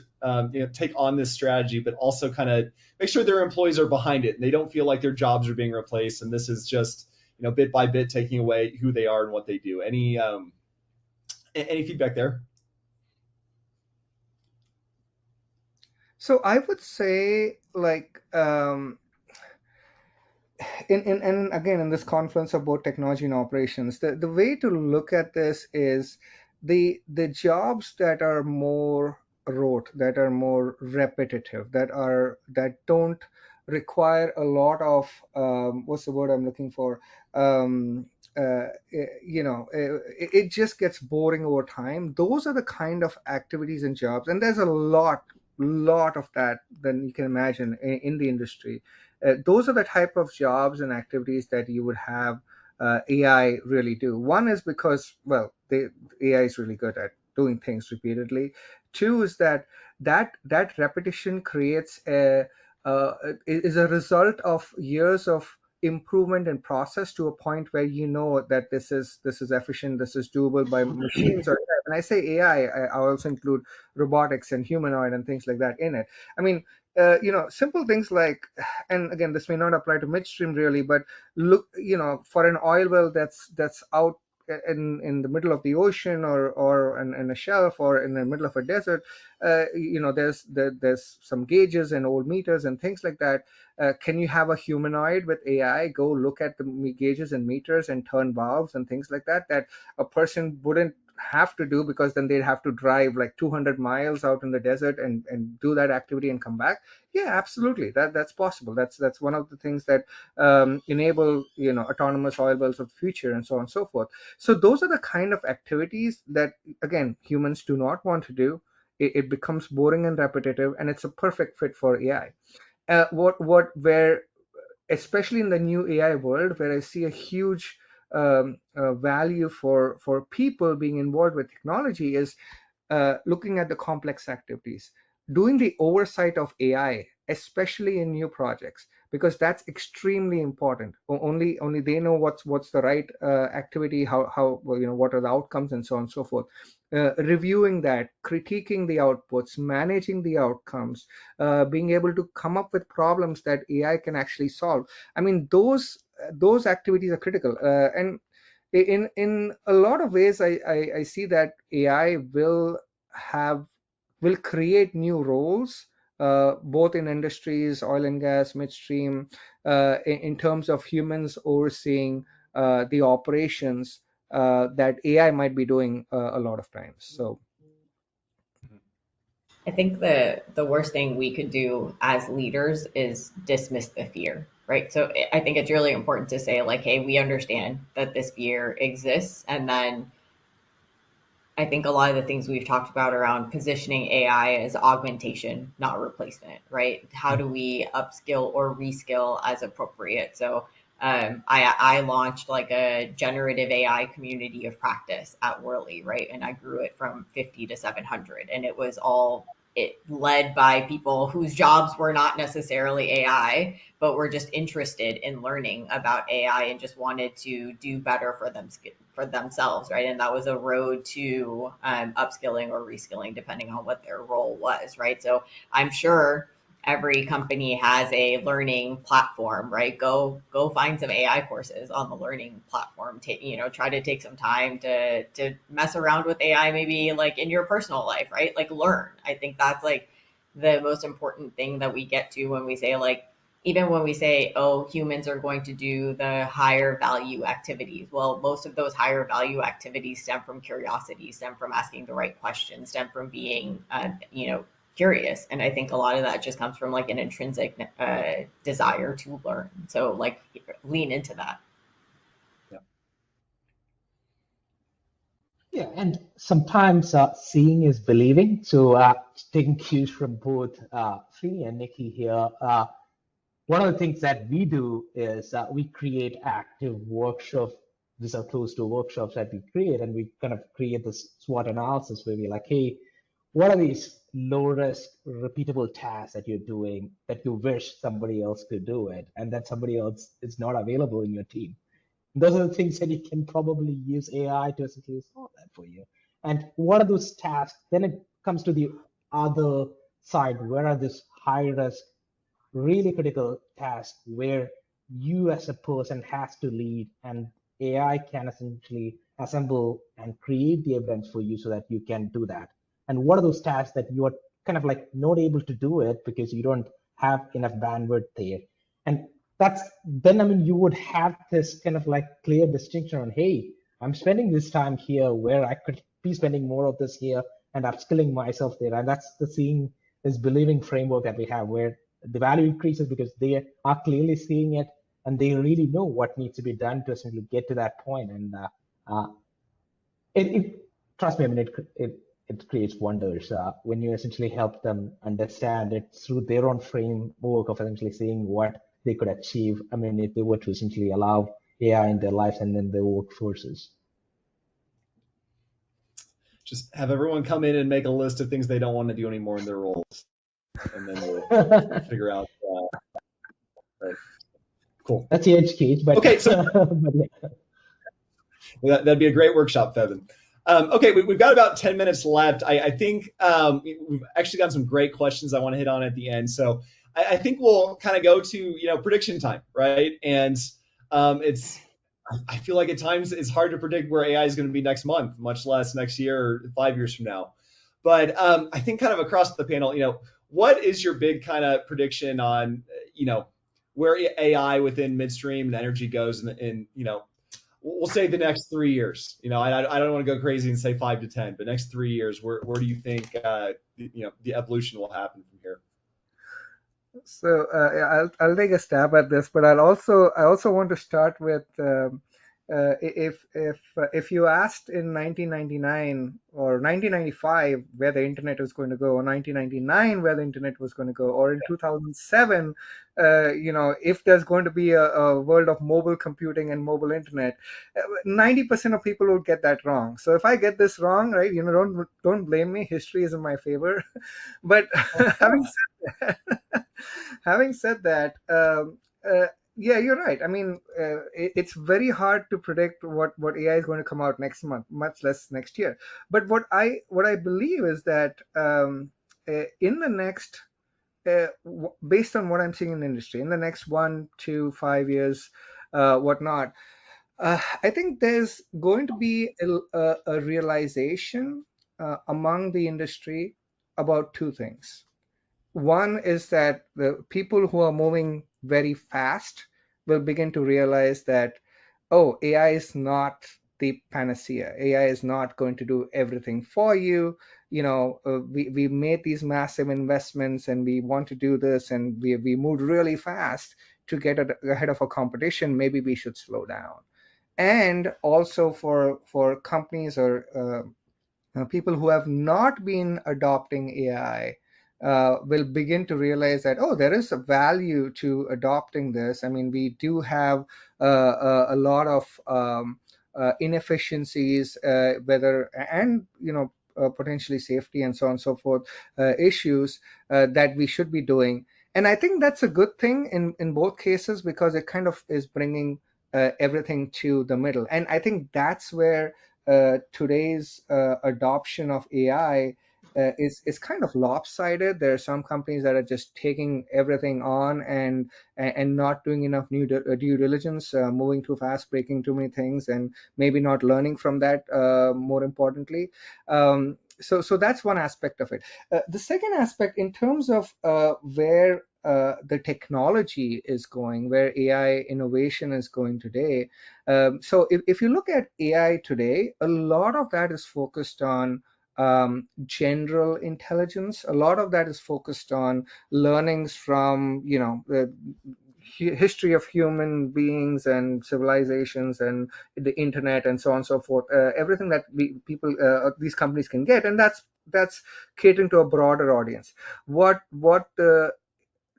take on this strategy, but also kind of make sure their employees are behind it and they don't feel like their jobs are being replaced and this is just, bit by bit taking away who they are and what they do. Any feedback there? So I would say, like, and again, in this conference about technology and operations, the way to look at this is the jobs that are more rote, that are more repetitive, that don't require a lot of what's the word I'm looking for? Um, it just gets boring over time. Those are the kind of activities and jobs, and there's a lot of that than you can imagine in the industry. Those are the type of jobs and activities that you would have AI really do. One is because, well, AI is really good at doing things repeatedly. Two is that repetition creates is a result of years of improvement in process to a point where you know that this is efficient, this is doable by machines. Or when I say AI, I also include robotics and humanoid and things like that in it. I mean, simple things like, and again, this may not apply to midstream really, but look, for an oil well that's out in the middle of the ocean, or in a shelf, or in the middle of a desert, there's some gauges and old meters and things like that. Can you have a humanoid with AI go look at the gauges and meters and turn valves and things like that a person wouldn't have to do, because then they'd have to drive like 200 miles out in the desert and do that activity and come back? Yeah, absolutely, that's possible. That's one of the things that enable autonomous oil wells of the future, and so on and so forth. So those are the kind of activities that, again, humans do not want to do. It becomes boring and repetitive, and it's a perfect fit for AI. Where, especially in the new AI world, where I see a huge value for people being involved with technology, is looking at the complex activities, doing the oversight of AI, especially in new projects, because that's extremely important. Only they know what's the right activity, how well, what are the outcomes, and so on and so forth. Reviewing that, critiquing the outputs, managing the outcomes, being able to come up with problems that AI can actually solve. I mean, those activities are critical, and in a lot of ways, I see that AI will create new roles, both in industries, oil and gas, midstream, in terms of humans overseeing the operations that AI might be doing a lot of times. So I think the worst thing we could do as leaders is dismiss the fear, right? So I think it's really important to say, like, hey, we understand that this fear exists. And then I think a lot of the things we've talked about around positioning AI as augmentation, not replacement, right? How do we upskill or reskill as appropriate? So I launched like a generative AI community of practice at Worley, right? And I grew it from 50 to 700. And it led by people whose jobs were not necessarily AI, but were just interested in learning about AI and just wanted to do better for themselves, right? And that was a road to upskilling or reskilling, depending on what their role was, right? So I'm sure every company has a learning platform, right? Go find some AI courses on the learning platform. Try to take some time to mess around with AI, maybe like in your personal life, right? Like learn. I think that's like the most important thing that we get to when we say, like, even when we say, oh, humans are going to do the higher value activities. Well, most of those higher value activities stem from curiosity, stem from asking the right questions, stem from being, curious. And I think a lot of that just comes from like an intrinsic desire to learn. So like lean into that. Yeah. Yeah, and sometimes seeing is believing. So taking cues from both Srini and Nikki here, one of the things that we do is we create active workshops. These are closed door workshops that we create, and we kind of create this SWOT analysis where we're like, hey, what are these low risk, repeatable tasks that you're doing that you wish somebody else could do it, and that somebody else is not available in your team? Those are the things that you can probably use AI to essentially solve that for you. And what are those tasks? Then it comes to the other side. Where are these high risk, really critical tasks where you as a person has to lead, and AI can essentially assemble and create the evidence for you so that you can do that? And what are those tasks that you are kind of like not able to do it because you don't have enough bandwidth there? And that's then, I mean, you would have this kind of like clear distinction on, hey, I'm spending this time here where I could be spending more of this here and upskilling myself there. And that's the seeing is believing framework that we have, where the value increases because they are clearly seeing it and they really know what needs to be done to essentially get to that point. And uh, it trust me, I mean, it creates wonders when you essentially help them understand it through their own framework of essentially seeing what they could achieve. I mean, if they were to essentially allow AI in their lives and in their workforces. Just have everyone come in and make a list of things they don't want to do anymore in their roles, and then we'll figure out. Right. Cool. That's the edge case, but okay. So but yeah. that'd be a great workshop, Febin. Okay, we've got about 10 minutes left. I think we've actually got some great questions I want to hit on at the end. So I think we'll kind of go to prediction time, right? And I feel like at times it's hard to predict where AI is going to be next month, much less next year or 5 years from now. But I think kind of across the panel, what is your big kind of prediction on where AI within midstream and energy goes in we'll say the next 3 years. I don't want to go crazy and say 5 to 10, but next 3 years, where do you think the evolution will happen from here? So I'll take a stab at this, but I also want to start with if you asked in 1999 or 1995 where the internet was going to go, or 1999 where the internet was going to go, or in 2007, if there's going to be a world of mobile computing and mobile internet, 90% of people will get that wrong. So if I get this wrong, right, don't blame me. History is in my favor. But having said that, yeah, you're right. I mean, it's very hard to predict what AI is going to come out next month, much less next year. But what I believe is that in the next, based on what I'm seeing in the industry, in the next 1 to 5 years, whatnot, I think there's going to be a realization among the industry about two things. One is that the people who are moving very fast will begin to realize that, oh, AI is not the panacea. AI is not going to do everything for you. We made these massive investments and we want to do this, and we moved really fast to get ahead of our competition. Maybe we should slow down. And also for companies or people who have not been adopting AI will begin to realize that, oh, there is a value to adopting this. I mean, we do have a lot of inefficiencies, potentially safety and so on and so forth issues that we should be doing. And I think that's a good thing in both cases, because it kind of is bringing everything to the middle. And I think that's where today's adoption of AI is kind of lopsided. There are some companies that are just taking everything on and not doing enough due diligence, moving too fast, breaking too many things, and maybe not learning from that. More importantly, so that's one aspect of it. The second aspect, in terms of where the technology is going, where AI innovation is going today. So if you look at AI today, a lot of that is focused on general intelligence. A lot of that is focused on learnings from, the history of human beings and civilizations and the internet and so on and so forth. Everything that these companies can get, and that's catering to a broader audience. What the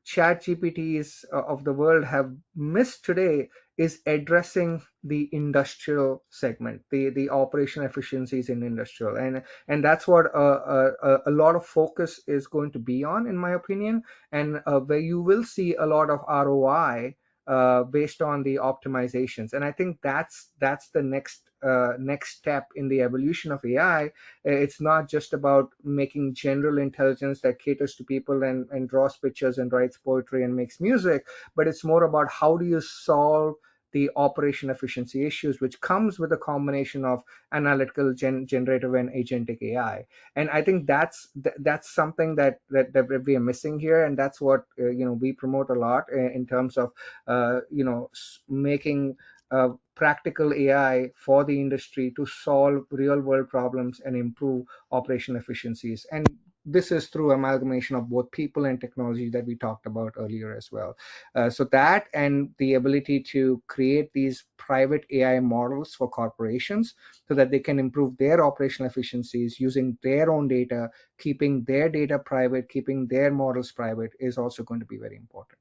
chat GPTs of the world have missed today is addressing the industrial segment, the operation efficiencies in industrial, and that's what a lot of focus is going to be on, in my opinion, and where you will see a lot of ROI based on the optimizations. And I think that's the next step in the evolution of AI. It's not just about making general intelligence that caters to people and draws pictures and writes poetry and makes music, but it's more about how do you solve the operation efficiency issues, which comes with a combination of analytical, generative, and agentic AI. And I think that's something that we are missing here, and that's what we promote a lot in terms of making practical AI for the industry to solve real world problems and improve operation efficiencies. And this is through amalgamation of both people and technology that we talked about earlier as well. So that and the ability to create these private AI models for corporations so that they can improve their operational efficiencies using their own data, keeping their data private, keeping their models private, is also going to be very important.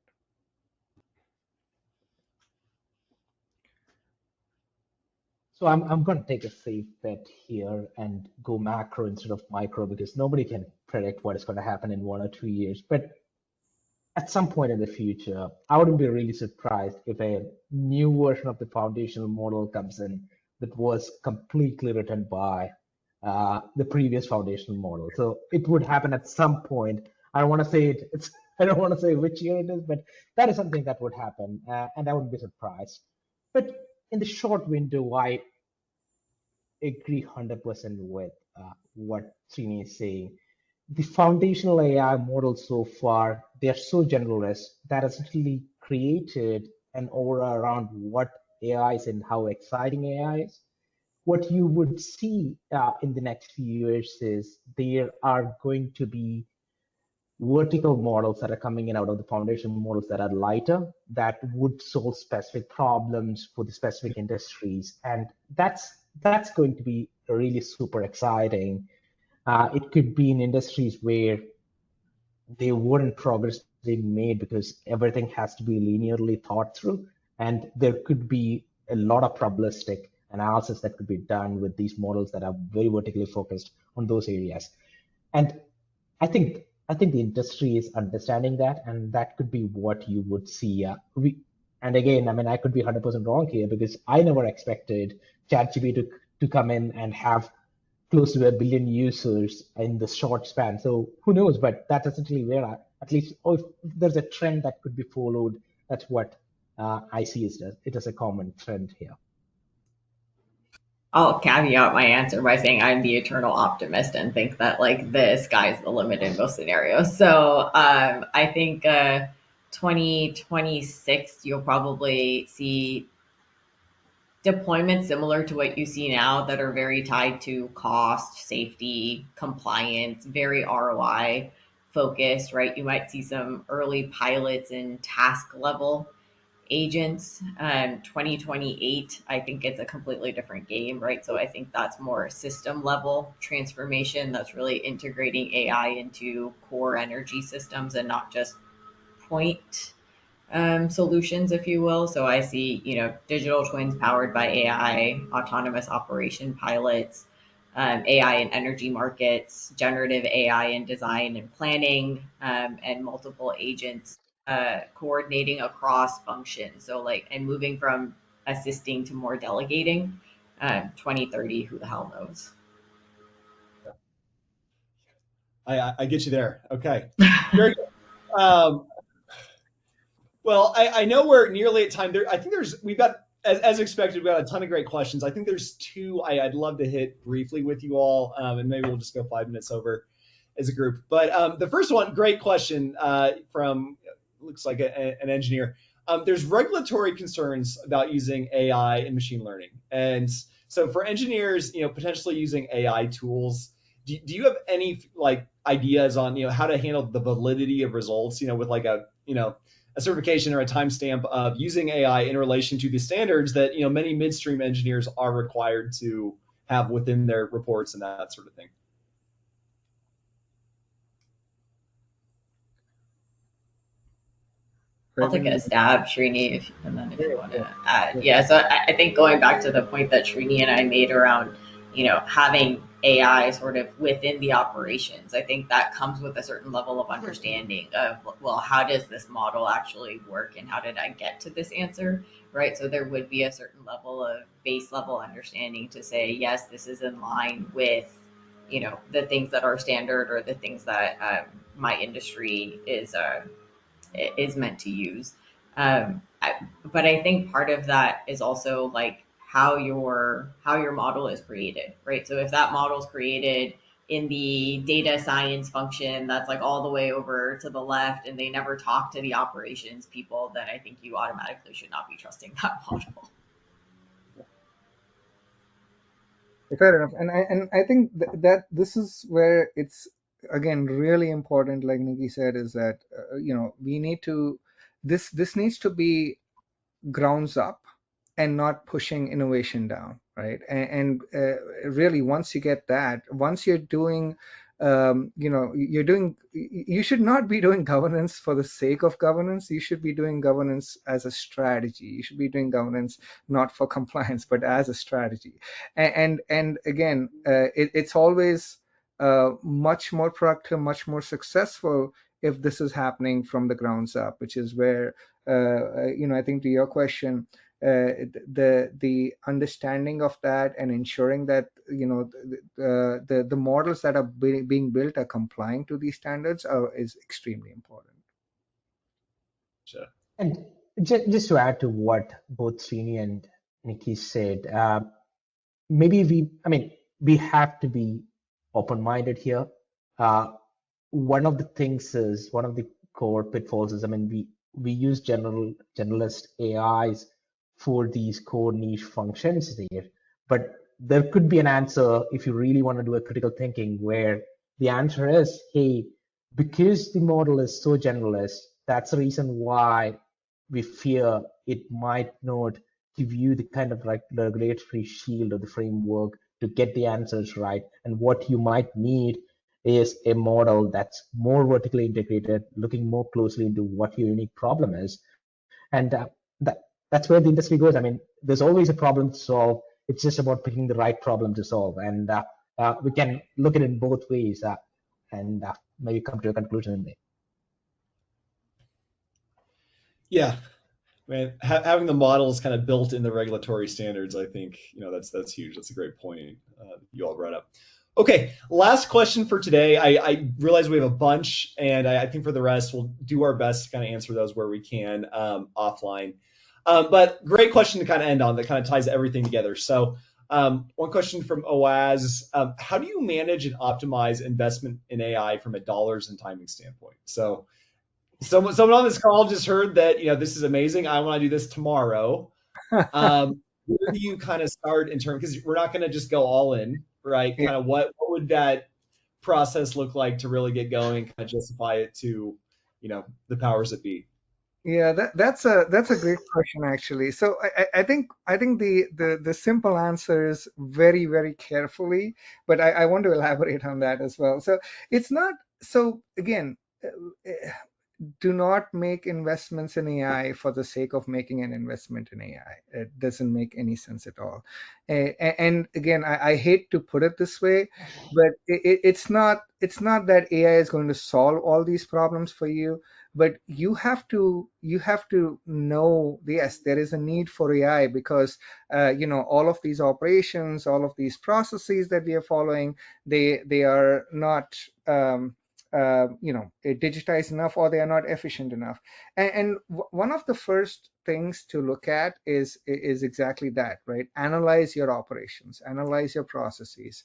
So I'm going to take a safe bet here and go macro instead of micro, because nobody can predict what is going to happen in 1 or 2 years. But at some point in the future, I wouldn't be really surprised if a new version of the foundational model comes in that was completely written by the previous foundational model. So it would happen at some point. I don't want to say it. I don't want to say which year it is, but that is something that would happen, and I wouldn't be surprised. But in the short window, I agree 100% with what Srini is saying. The foundational AI models so far, they're so generalist that essentially created an aura around what AI is and how exciting AI is. What you would see in the next few years is there are going to be vertical models that are coming in out of the foundation models that are lighter, that would solve specific problems for the specific industries. And that's going to be really super exciting. It could be in industries where there weren't progress being made because everything has to be linearly thought through. And there could be a lot of probabilistic analysis that could be done with these models that are very vertically focused on those areas. And I think the industry is understanding that, and that could be what you would see. And again, I mean, I could be 100% wrong here because I never expected ChatGPT to come in and have close to 1 billion users in the short span. So who knows? But that's essentially where at least, if there's a trend that could be followed, that's what I see it as a common trend here. I'll caveat my answer by saying I'm the eternal optimist and think that like the sky's the limit in most scenarios. So I think 2026 you'll probably see deployments similar to what you see now that are very tied to cost, safety, compliance, very ROI focused, right? You might see some early pilots in task level agents. 2028, I think it's a completely different game, right? So I think that's more system level transformation that's really integrating AI into core energy systems and not just point solutions, if you will. So I see, digital twins powered by AI, autonomous operation pilots, AI in energy markets, generative AI in design and planning, and multiple agents coordinating across functions. So and moving from assisting to more delegating. 2030, who the hell knows? I get you there. Okay. Very good. Well, I know we're nearly at time. I think we've got, as expected, we've got a ton of great questions. I think there's two I'd love to hit briefly with you all, and maybe we'll just go 5 minutes over as a group. But the first one, great question from, looks like an engineer. There's regulatory concerns about using AI and machine learning. And so for engineers, potentially using AI tools, do you have any ideas on, how to handle the validity of results, with a certification or a timestamp of using AI in relation to the standards that many midstream engineers are required to have within their reports and that sort of thing? I'll take a Febin, stab, Srini, and then if yeah, you want yeah, to add. yeah. Yeah, so I think going back to the point that Srini and I made around, having AI sort of within the operations, I think that comes with a certain level of understanding of, well, how does this model actually work and how did I get to this answer, right? So there would be a certain level of base level understanding to say, yes, this is in line with, the things that are standard or the things that my industry is meant to use. But I think part of that is also like how your model is created, right? So if that model is created in the data science function that's like all the way over to the left and they never talk to the operations people, then I think you automatically should not be trusting that model. Fair enough. And I think that this is where it's again really important, like Nikki said, is that we need to this needs to be grounds up and not pushing innovation down, right? And really, once you get that, once you're doing, you should not be doing governance for the sake of governance. You should be doing governance as a strategy. You should be doing governance not for compliance, but as a strategy. And again, it's always much more productive, much more successful if this is happening from the grounds up, which is where I think to your question, the understanding of that and ensuring that the models that are being built are complying to these standards is extremely important. Sure. And just to add to what both Srini and Nikki said, we have to be open-minded here. One of the core pitfalls is, we use generalist AIs for these core niche functions there, but there could be an answer if you really want to do a critical thinking where the answer is, hey, because the model is so generalist, that's the reason why we fear it might not give you the kind of regulatory shield or the framework to get the answers right. And what you might need is a model that's more vertically integrated, looking more closely into what your unique problem is. And that's where the industry goes. There's always a problem to solve. It's just about picking the right problem to solve. And we can look at it in both ways and maybe come to a conclusion there. Yeah, man, having the models kind of built in the regulatory standards, I think that's huge. That's a great point you all brought up. Okay, last question for today. I realize we have a bunch, and I think for the rest, we'll do our best to kind of answer those where we can offline. But great question to kind of end on that kind of ties everything together. So one question from Oaz, how do you manage and optimize investment in AI from a dollars and timing standpoint? So someone on this call just heard that this is amazing. I want to do this tomorrow. Where do you kind of start in terms, because we're not going to just go all in, right? Yeah. Kind of what would that process look like to really get going, kind of justify it to the powers that be? Yeah, that's a great question actually. So I think the simple answer is very, very carefully, but I want to elaborate on that as well. So it's not so again. Do not make investments in AI for the sake of making an investment in AI. It doesn't make any sense at all. And again, I hate to put it this way, but it's not that AI is going to solve all these problems for you, but you have to know, yes, there is a need for AI because all of these operations, all of these processes that we are following, they are not digitized enough, or they are not efficient enough. And one of the first things to look at is exactly that, right? Analyze your operations, analyze your processes,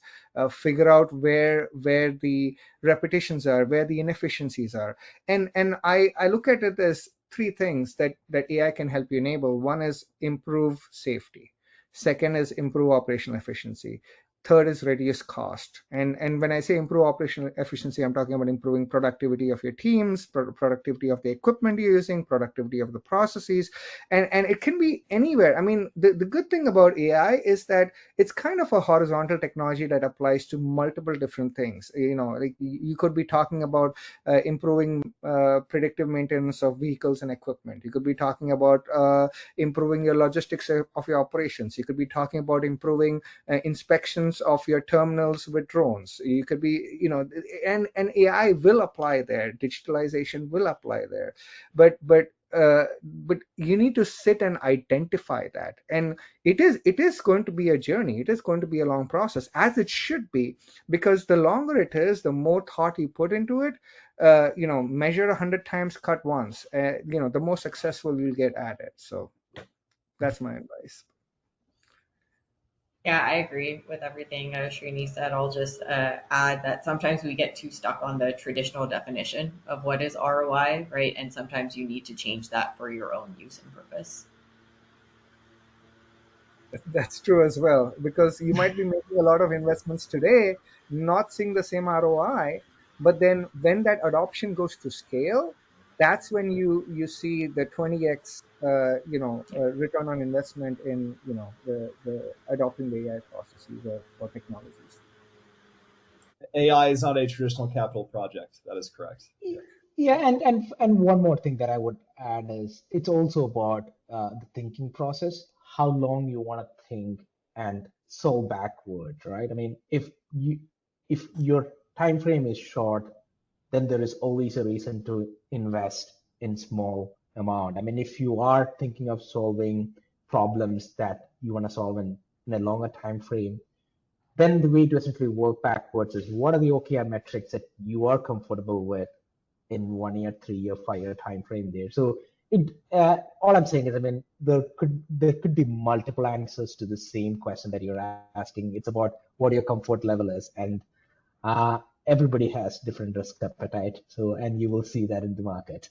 figure out where the repetitions are, where the inefficiencies are. And I look at it as three things that AI can help you enable. One is improve safety. Second is improve operational efficiency. Third is reduce cost. And when I say improve operational efficiency, I'm talking about improving productivity of your teams, productivity of the equipment you're using, productivity of the processes. And it can be anywhere. I mean, the good thing about AI is that it's kind of a horizontal technology that applies to multiple different things. Like you could be talking about improving predictive maintenance of vehicles and equipment. You could be talking about improving your logistics of your operations. You could be talking about improving inspections of your terminals with drones. You could be, and AI will apply there. Digitalization will apply there, but you need to sit and identify that. And it is going to be a journey. It is going to be a long process, as it should be, because the longer it is, the more thought you put into it. Measure 100 times, cut once. The more successful you'll get at it. So that's my advice. Yeah, I agree with everything Srini said. I'll just add that sometimes we get too stuck on the traditional definition of what is ROI, right? And sometimes you need to change that for your own use and purpose. That's true as well, because you might be making a lot of investments today, not seeing the same ROI, but then when that adoption goes to scale, that's when you see the 20x return on investment in the adopting the AI processes or technologies. AI is not a traditional capital project. That is correct. Yeah, and one more thing that I would add is it's also about the thinking process, how long you want to think and so backward, right? I mean, if your time frame is short, then there is always a reason to invest in small amount. I mean, if you are thinking of solving problems that you want to solve in a longer time frame, then the way to essentially work backwards is what are the OKR metrics that you are comfortable with in 1 year, 3 year, 5 year time frame there. So all I'm saying is, I mean, there could be multiple answers to the same question that you're asking. It's about what your comfort level is, and everybody has different risk appetite. So, and you will see that in the market.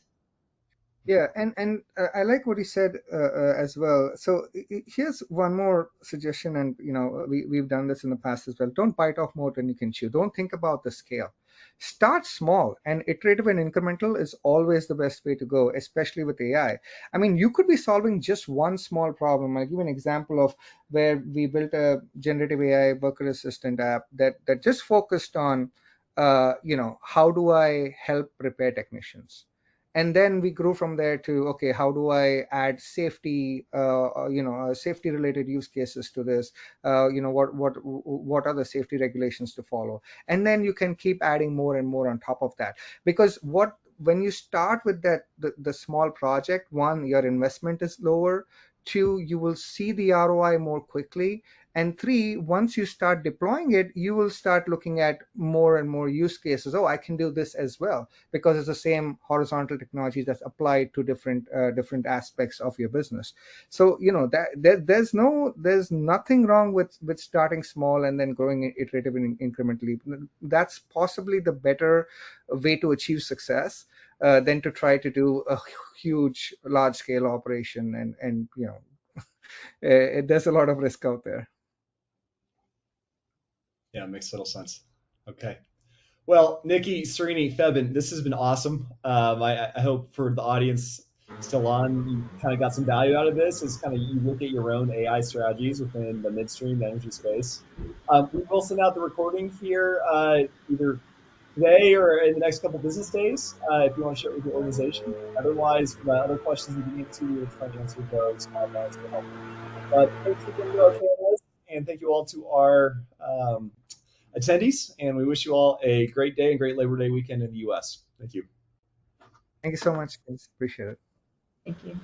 Yeah, and I like what he said as well. So here's one more suggestion, and we've done this in the past as well. Don't bite off more than you can chew. Don't think about the scale. Start small, and iterative and incremental is always the best way to go, especially with AI. I mean, you could be solving just one small problem. I'll give you an example of where we built a generative AI worker assistant app that just focused on, how do I help repair technicians? And then we grew from there to, okay, how do I add safety safety related use cases to this? What are the safety regulations to follow? And then you can keep adding more and more on top of that, because when you start with the small project, one, your investment is lower. Two, you will see the ROI more quickly. And three, once you start deploying it, you will start looking at more and more use cases. Oh, I can do this as well, because it's the same horizontal technology that's applied to different aspects of your business. So there's nothing wrong with starting small and then growing iterative and incrementally. That's possibly the better way to achieve success than to try to do a huge large scale operation. And there's a lot of risk out there. Yeah, makes total sense. Okay. Well, Nikki, Srini, Febin, this has been awesome. I hope for the audience still on, you kind of got some value out of this as kind of you look at your own AI strategies within the midstream, the energy space. We will send out the recording here either today or in the next couple business days if you want to share it with your organization. Otherwise, for the other questions we can get to, we'll try to answer those as well. But thanks again to our panelists, and thank you all to our attendees, and we wish you all a great day and great Labor Day weekend in the U.S. Thank you. Thank you so much, guys. Appreciate it. Thank you.